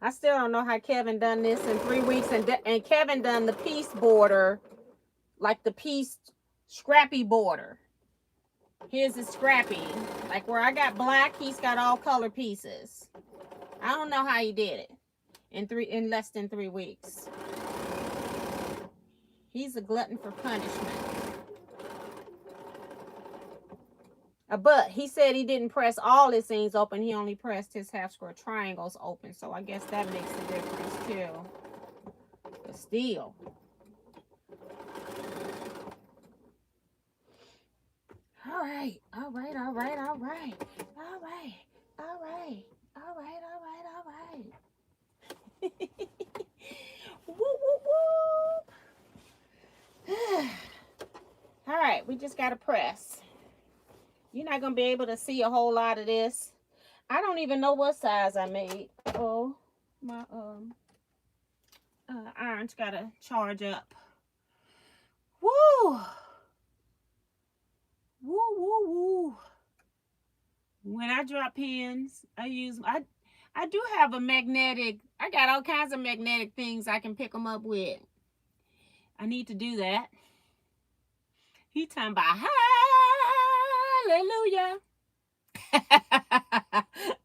I still don't know how Kevin done this in 3 weeks, and Kevin done the piece border, like the piece scrappy border. His is scrappy. Like where I got black, he's got all color pieces. I don't know how he did it in less than 3 weeks. He's a glutton for punishment. But he said he didn't press all his seams open. He only pressed his half square triangles open. So I guess that makes a difference too. But still. All right. All right. All right. All right. All right. All right. All right. All right. All right. Whoop, whoop, whoop. All right. We just got to press. You're not going to be able to see a whole lot of this. I don't even know what size I made. Oh, my iron's got to charge up. Woo! Woo, woo, woo. When I drop pins, I do have a magnetic. I got all kinds of magnetic things I can pick them up with. I need to do that. He talking about hallelujah.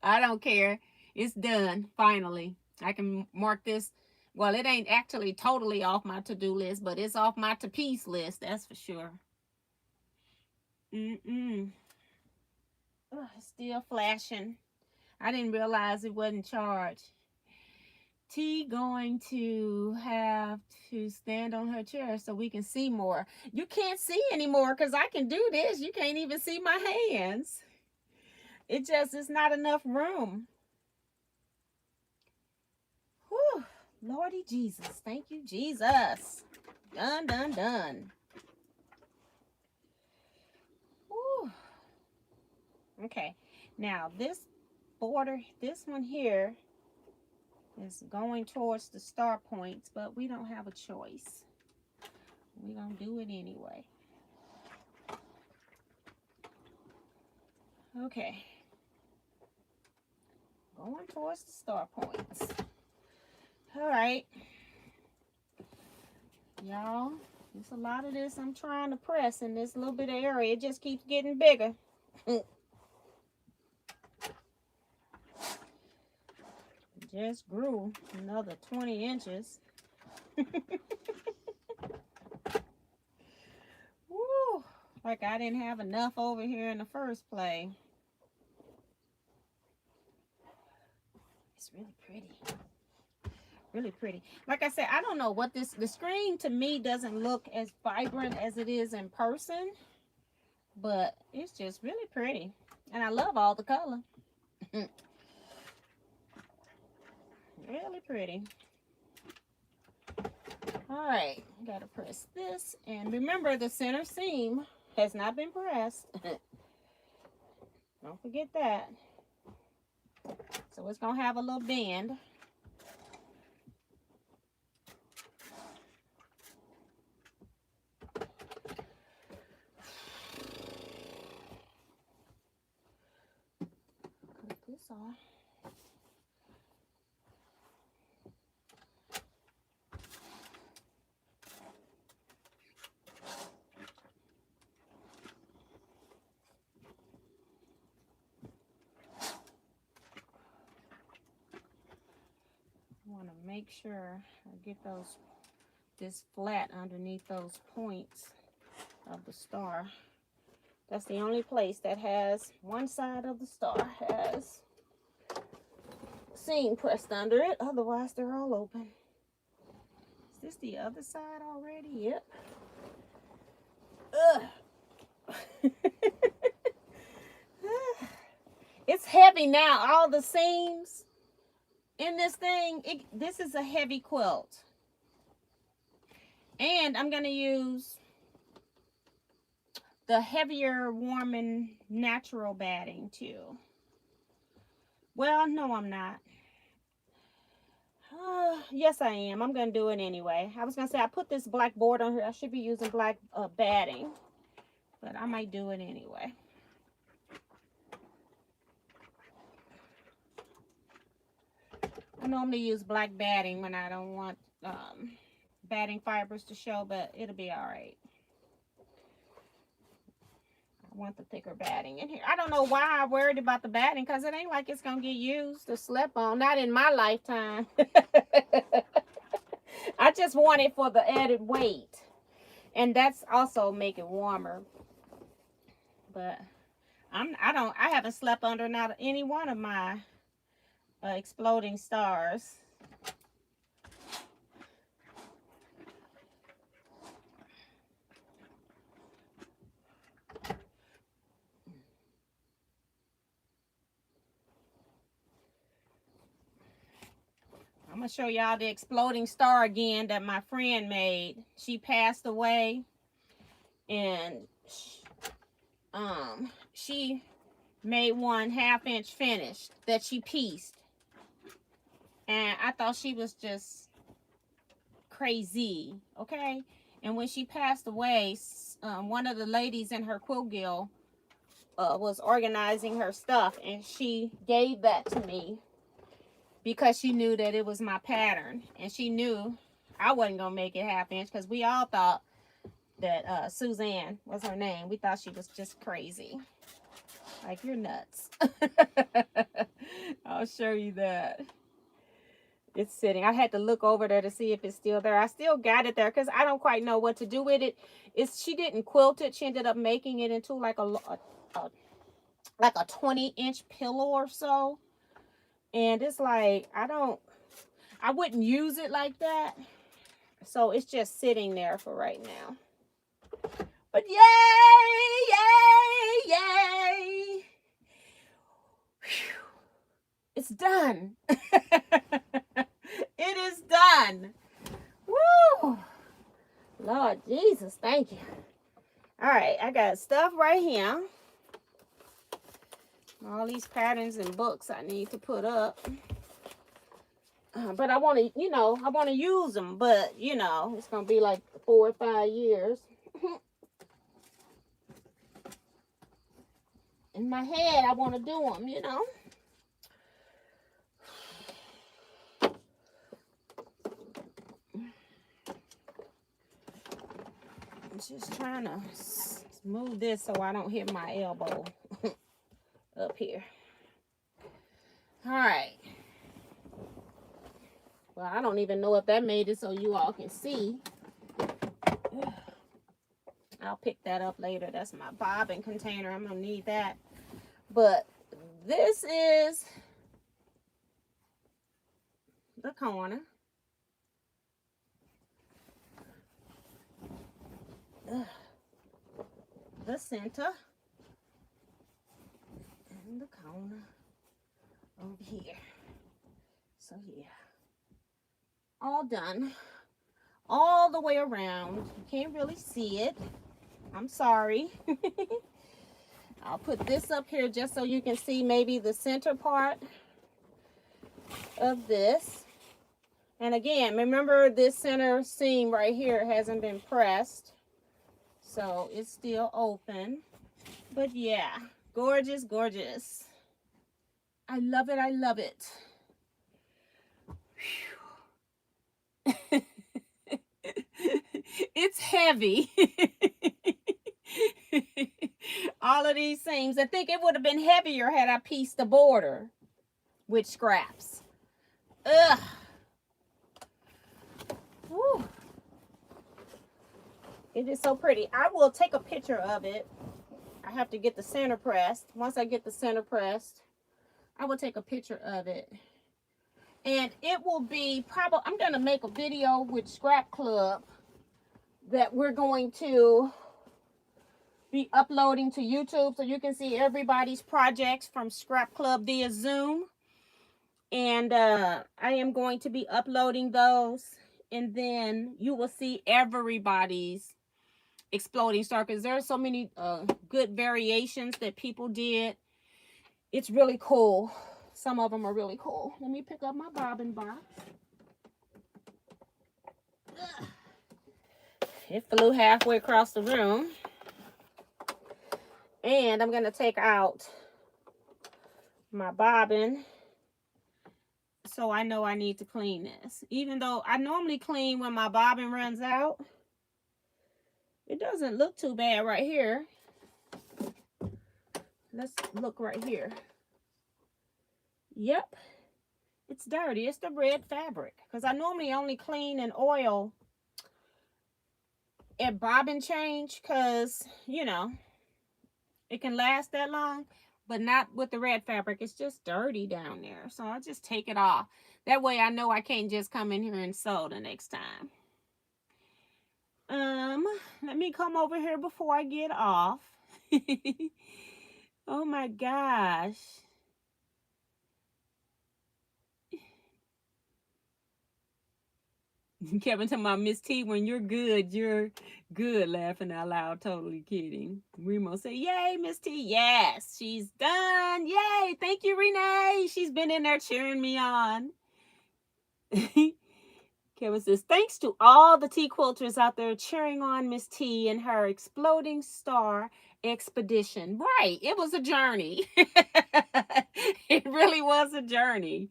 I don't care. It's done. Finally, I can mark this. Well, it ain't actually totally off my to-do list, but it's off my to-piece list. That's for sure. Oh, it's still flashing. I didn't realize it wasn't charged. T going to have to stand on her chair so we can see more. You can't see anymore because I can do this. You can't even see my hands. It's not enough room. Whew. Lordy Jesus. Thank you, Jesus. Done, done, done. Whew. Okay. Now, this border, this one here is going towards the star points, but we don't have a choice. We're going to do it anyway. Okay. Going towards the star points. All right. Y'all, there's a lot of this I'm trying to press in this little bit of area. It just keeps getting bigger. Just grew another 20 inches. Woo! Like I didn't have enough over here in the first place. It's really pretty. Really pretty. Like I said, I don't know what the screen to me doesn't look as vibrant as it is in person, but it's just really pretty. And I love all the color. Really pretty. All right, gotta press this. And remember, the center seam has not been pressed. Don't forget that. So it's gonna have a little bend. Cut this off. I want to make sure I get this flat underneath those points of the star. That's the only place that has one side of the star has seam pressed under it. Otherwise, they're all open. Is this the other side already? Yep. Ugh. It's heavy now. All the seams in this thing, this is a heavy quilt. And I'm going to use the heavier warming natural batting too. Well, no, I'm not. Yes, I am. I'm going to do it anyway. I was going to say I put this black board on here. I should be using black batting, but I might do it anyway. I normally use black batting when I don't want batting fibers to show, but it'll be all right. I want the thicker batting in here. I don't know why I'm worried about the batting, because it ain't like it's going to get used or slept on. Not in my lifetime. I just want it for the added weight. And that's also make it warmer. But I haven't slept under not any one of my exploding stars. I'm going to show y'all the exploding star again that my friend made. She passed away, and she made one 1/2 inch finished that she pieced. And I thought she was just crazy, okay? And when she passed away, one of the ladies in her quilt guild was organizing her stuff, and she gave that to me because she knew that it was my pattern, and she knew I wasn't gonna make it half inch, because we all thought that Suzanne was her name. We thought she was just crazy. Like, you're nuts. I'll show you that. It's sitting. I had to look over there to see if it's still there. I still got it there because I don't quite know what to do with it. She didn't quilt it. She ended up making it into like a 20-inch pillow or so. And it's like, I wouldn't use it like that. So it's just sitting there for right now. But yay, yay, yay. Whew. It's done. It is done. Woo. Lord Jesus, thank you. All right, I got stuff right here. All these patterns and books I need to put up. But I want to, I want to use them. But, it's going to be like 4 or 5 years. In my head, I want to do them, I'm just trying to smooth this so I don't hit my elbow up here. All right. Well, I don't even know if that made it so you all can see. I'll pick that up later. That's my bobbin container. I'm going to need that. But this is the corner. The center. And the corner over here. So, yeah. All done. All the way around. You can't really see it. I'm sorry. I'll put this up here just so you can see maybe the center part of this. And again, remember this center seam right here hasn't been pressed. So it's still open. But yeah, gorgeous, gorgeous. I love it. I love it. It's heavy. All of these seams. I think it would have been heavier had I pieced the border with scraps. Ugh. Woo. It is so pretty. I will take a picture of it. I have to get the center pressed. Once I get the center pressed, I will take a picture of it. And it will be probably, I'm going to make a video with Scrap Club that we're going to be uploading to YouTube so you can see everybody's projects from Scrap Club via Zoom. And I am going to be uploading those, and then you will see everybody's exploding star, because there are so many good variations that people did. It's really cool. Some of them are really cool. Let me pick up my bobbin box. It flew halfway across the room. And I'm going to take out my bobbin so I know I need to clean this. Even though I normally clean when my bobbin runs out, it doesn't look too bad right here. Let's look right here. Yep, it's dirty. It's the red fabric, because I normally only clean and oil at bobbin change, because, it can last that long, but not with the red fabric. It's just dirty down there, so I'll just take it off. That way I know I can't just come in here and sew the next time. Let me come over here before I get off. Oh my gosh. Kevin talking about Miss T, when you're good, laughing out loud, totally kidding. Remo say, yay, Miss T. Yes, she's done. Yay, thank you, Renee. She's been in there cheering me on. Kevin says, thanks to all the Teaquilters out there cheering on Miss T and her exploding star expedition. Right. It was a journey. It really was a journey.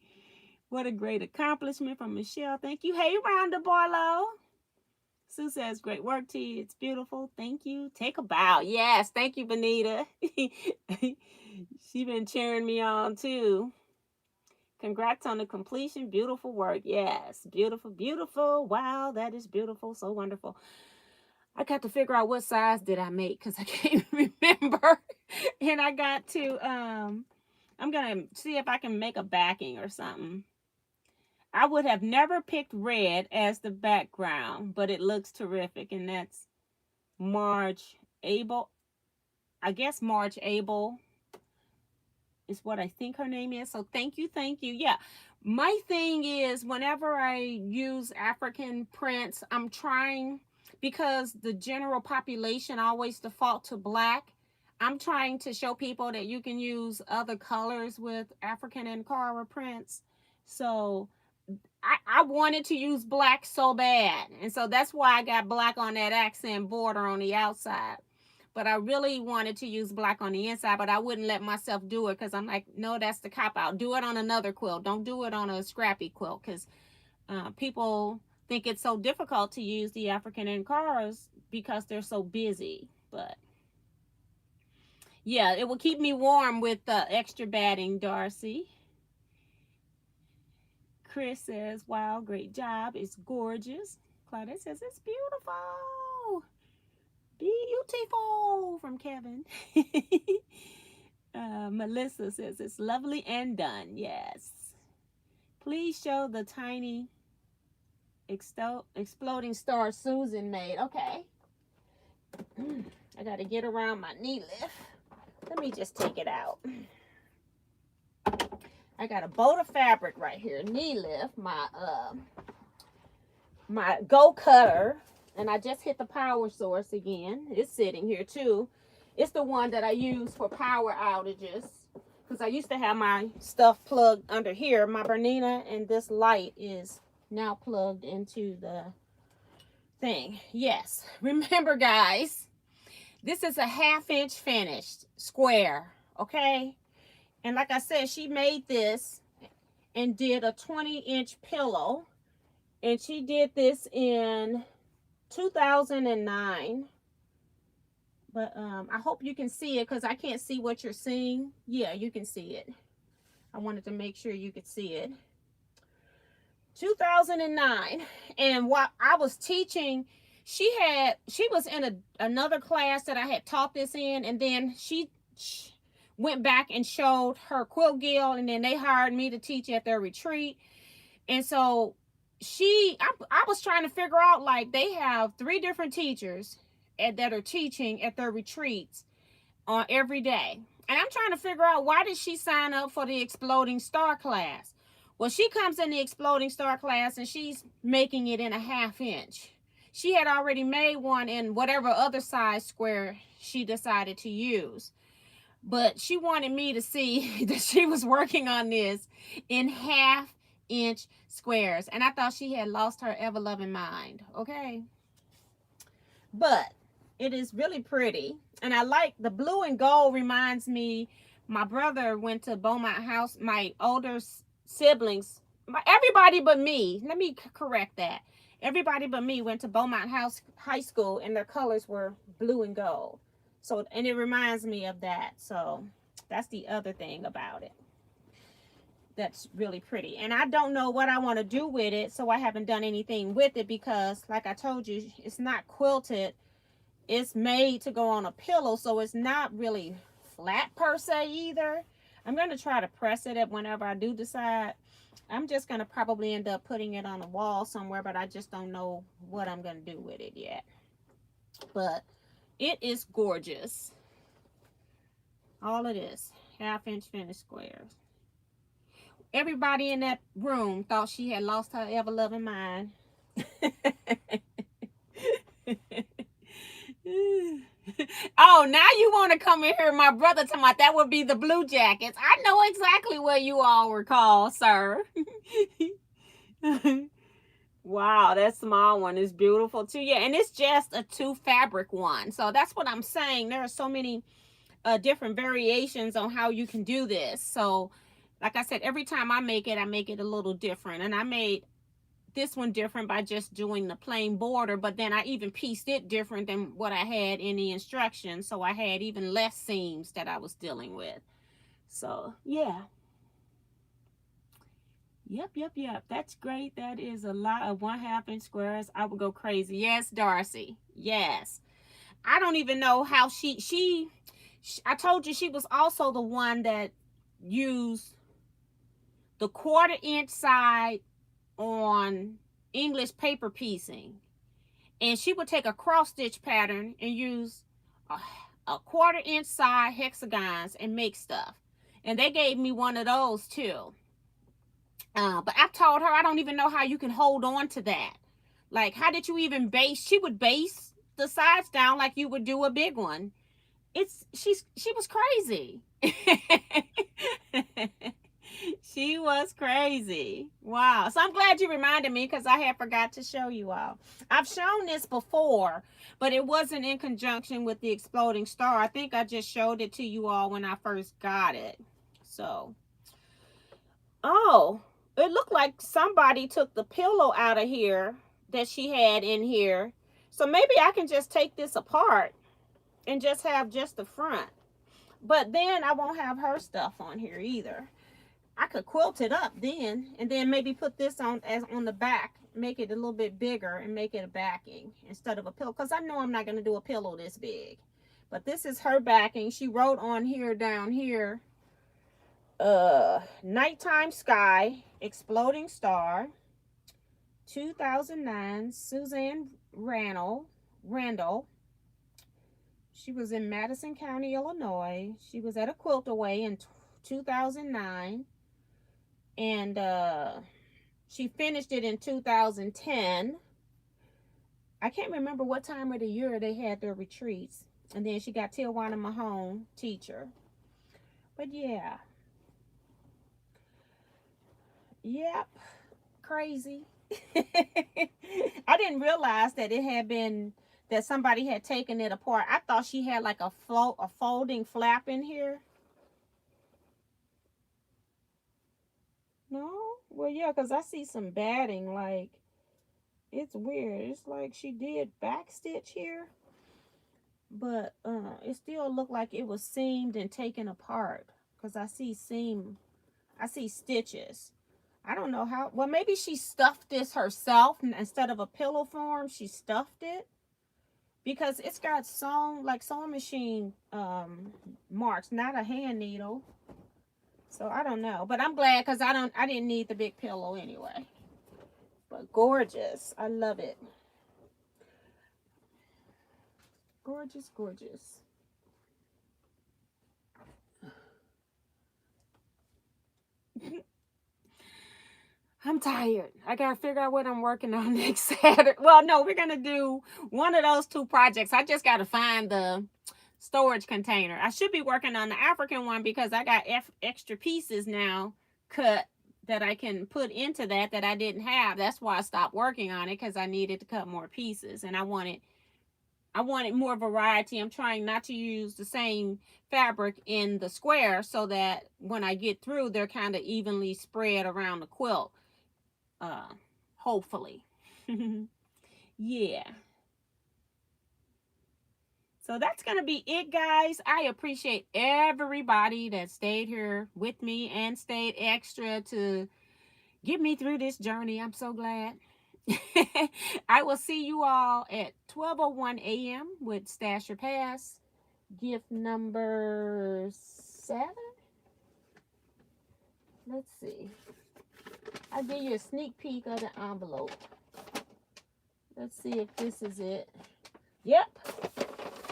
What a great accomplishment from Michelle. Thank you. Hey, Rhonda Barlow. Sue says, great work, T. It's beautiful. Thank you. Take a bow. Yes. Thank you, Benita. She been cheering me on, too. Congrats on the completion. Beautiful work. Yes. Beautiful, beautiful. Wow, that is beautiful. So wonderful. I got to figure out what size did I make because I can't remember. And I got to, I'm going to see if I can make a backing or something. I would have never picked red as the background, but it looks terrific. And that's Marge Abel. I guess Marge Abel is what I think her name is. So thank you. Thank you. Yeah. My thing is whenever I use African prints, I'm trying, because the general population always default to black, I'm trying to show people that you can use other colors with African and Ankara prints. So I wanted to use black so bad. And so that's why I got black on that accent border on the outside. But I really wanted to use black on the inside, but I wouldn't let myself do it because I'm like, no, that's the cop out. Do it on another quilt. Don't do it on a scrappy quilt because people think it's so difficult to use the African Ankaras because they're so busy. But yeah, it will keep me warm with extra batting, Darcy. Chris says, wow, great job. It's gorgeous. Claudette says, it's beautiful. Beautiful from Kevin. Melissa says, it's lovely and done. Yes. Please show the tiny exploding star Susan made. Okay. I got to get around my knee lift. Let me just take it out. I got a bolt of fabric right here. Knee lift, my Go Cutter, and I just hit the power source again. It's sitting here too. It's the one that I use for power outages because I used to have my stuff plugged under here, my Bernina, and this light is now plugged into the thing. Yes, remember guys, this is a 1/2 inch finished square, okay? And like I said, she made this and did a 20-inch pillow. And she did this in 2009. But I hope you can see it because I can't see what you're seeing. Yeah, you can see it. I wanted to make sure you could see it. 2009. And while I was teaching, she was in another class that I had taught this in. And then she went back and showed her quilt guild, and then they hired me to teach at their retreat. And so I was trying to figure out, like, they have 3 different teachers that are teaching at their retreats on every day. And I'm trying to figure out, why did she sign up for the Exploding Star class? Well, she comes in the Exploding Star class and she's making it in a 1/2 inch. She had already made one in whatever other size square she decided to use. But she wanted me to see that she was working on this in 1/2 inch squares. And I thought she had lost her ever-loving mind. Okay. But it is really pretty. And I like the blue and gold. Reminds me, my brother went to Beaumont House. My older siblings, everybody but me. Let me correct that. Everybody but me went to Beaumont House High School, and their colors were blue and gold. So, and it reminds me of that. So that's the other thing about it. That's really pretty. And I don't know what I want to do with it, so I haven't done anything with it because, like I told you, it's not quilted. It's made to go on a pillow, so it's not really flat per se either. I'm going to try to press it up whenever I do decide. I'm just going to probably end up putting it on a wall somewhere, but I just don't know what I'm going to do with it yet. But it is gorgeous. All it is. 1/2 inch finished squares. Everybody in that room thought she had lost her ever-loving mind. Oh, now you want to come in here, my brother, talking about that would be the Blue Jackets. I know exactly what you all recall, sir. Wow, that small one is beautiful too. Yeah, and it's just a 2 fabric one. So that's what I'm saying. There are so many different variations on how you can do this. So like I said, every time I make it a little different. And I made this one different by just doing the plain border, but then I even pieced it different than what I had in the instructions. So I had even less seams that I was dealing with. So yeah. Yep. That's great. That is a lot of 1/2 inch squares. I would go crazy. Yes, Darcy. Yes. I don't even know how she I told you she was also the one that used the 1/4 inch side on English paper piecing. And she would take a cross stitch pattern and use a 1/4 inch side hexagons and make stuff. And they gave me one of those too. But I told her I don't even know how you can hold on to that. Like, how did you even base? She would base the sides down like you would do a big one. She was crazy. She was crazy. Wow. So I'm glad you reminded me because I had forgot to show you all. I've shown this before, but it wasn't in conjunction with the exploding star. I think I just showed it to you all when I first got it. So, oh, it looked like somebody took the pillow out of here that she had in here. So maybe I can just take this apart and just have just the front. But then I won't have her stuff on here either. I could quilt it up then, and then maybe put this on as on the back, make it a little bit bigger and make it a backing instead of a pillow, because I know I'm not going to do a pillow this big. But this is her backing. She wrote on here, down here, Nighttime Sky, Exploding Star, 2009, Suzanne Randall. She was in Madison County, Illinois. She was at a quilt away in 2009. And she finished it in 2010. I can't remember what time of the year they had their retreats. And then she got Teajuana Mahone, teacher. But yeah. Yep. Crazy. I didn't realize that it had been, that somebody had taken it apart. I thought she had like a folding flap in here. No? Well, yeah, because I see some batting, like, it's weird. It's like she did backstitch here, but it still looked like it was seamed and taken apart, because I see stitches. I don't know how. Well, maybe she stuffed this herself instead of a pillow form. She stuffed it because it's got sewing machine marks, not a hand needle. So I don't know, but I'm glad because I didn't need the big pillow anyway. But gorgeous. I love it. Gorgeous, gorgeous. I'm tired. I gotta figure out what I'm working on next Saturday. Well, no, we're gonna do one of those 2 projects. I just gotta find the storage container. I should be working on the African one because I got extra pieces now cut that I can put into that I didn't have. That's why I stopped working on it, because I needed to cut more pieces and I wanted more variety. I'm trying not to use the same fabric in the square so that when I get through, they're kind of evenly spread around the quilt. Hopefully. Yeah. So that's going to be it, guys. I appreciate everybody that stayed here with me and stayed extra to get me through this journey. I'm so glad. I will see you all at 12:01 a.m. with Stash Your Pass. Gift number 7. Let's see. I'll give you a sneak peek of the envelope. Let's see if this is it. Yep.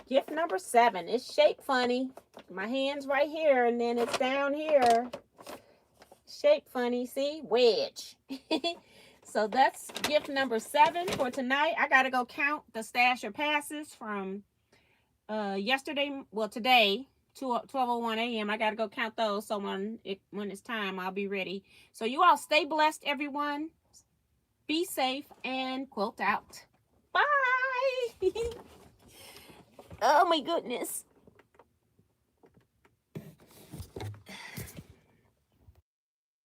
Gift number 7. It's shaped funny. My hand's right here, and then it's down here. Shaped funny. See? Wedge. So that's gift number 7 for tonight. I got to go count the Stash Your Passes from yesterday. Well, today. 12:01 a.m. I got to go count those, so when it's time, I'll be ready. So you all stay blessed, everyone. Be safe and quilt out. Bye. Oh my goodness.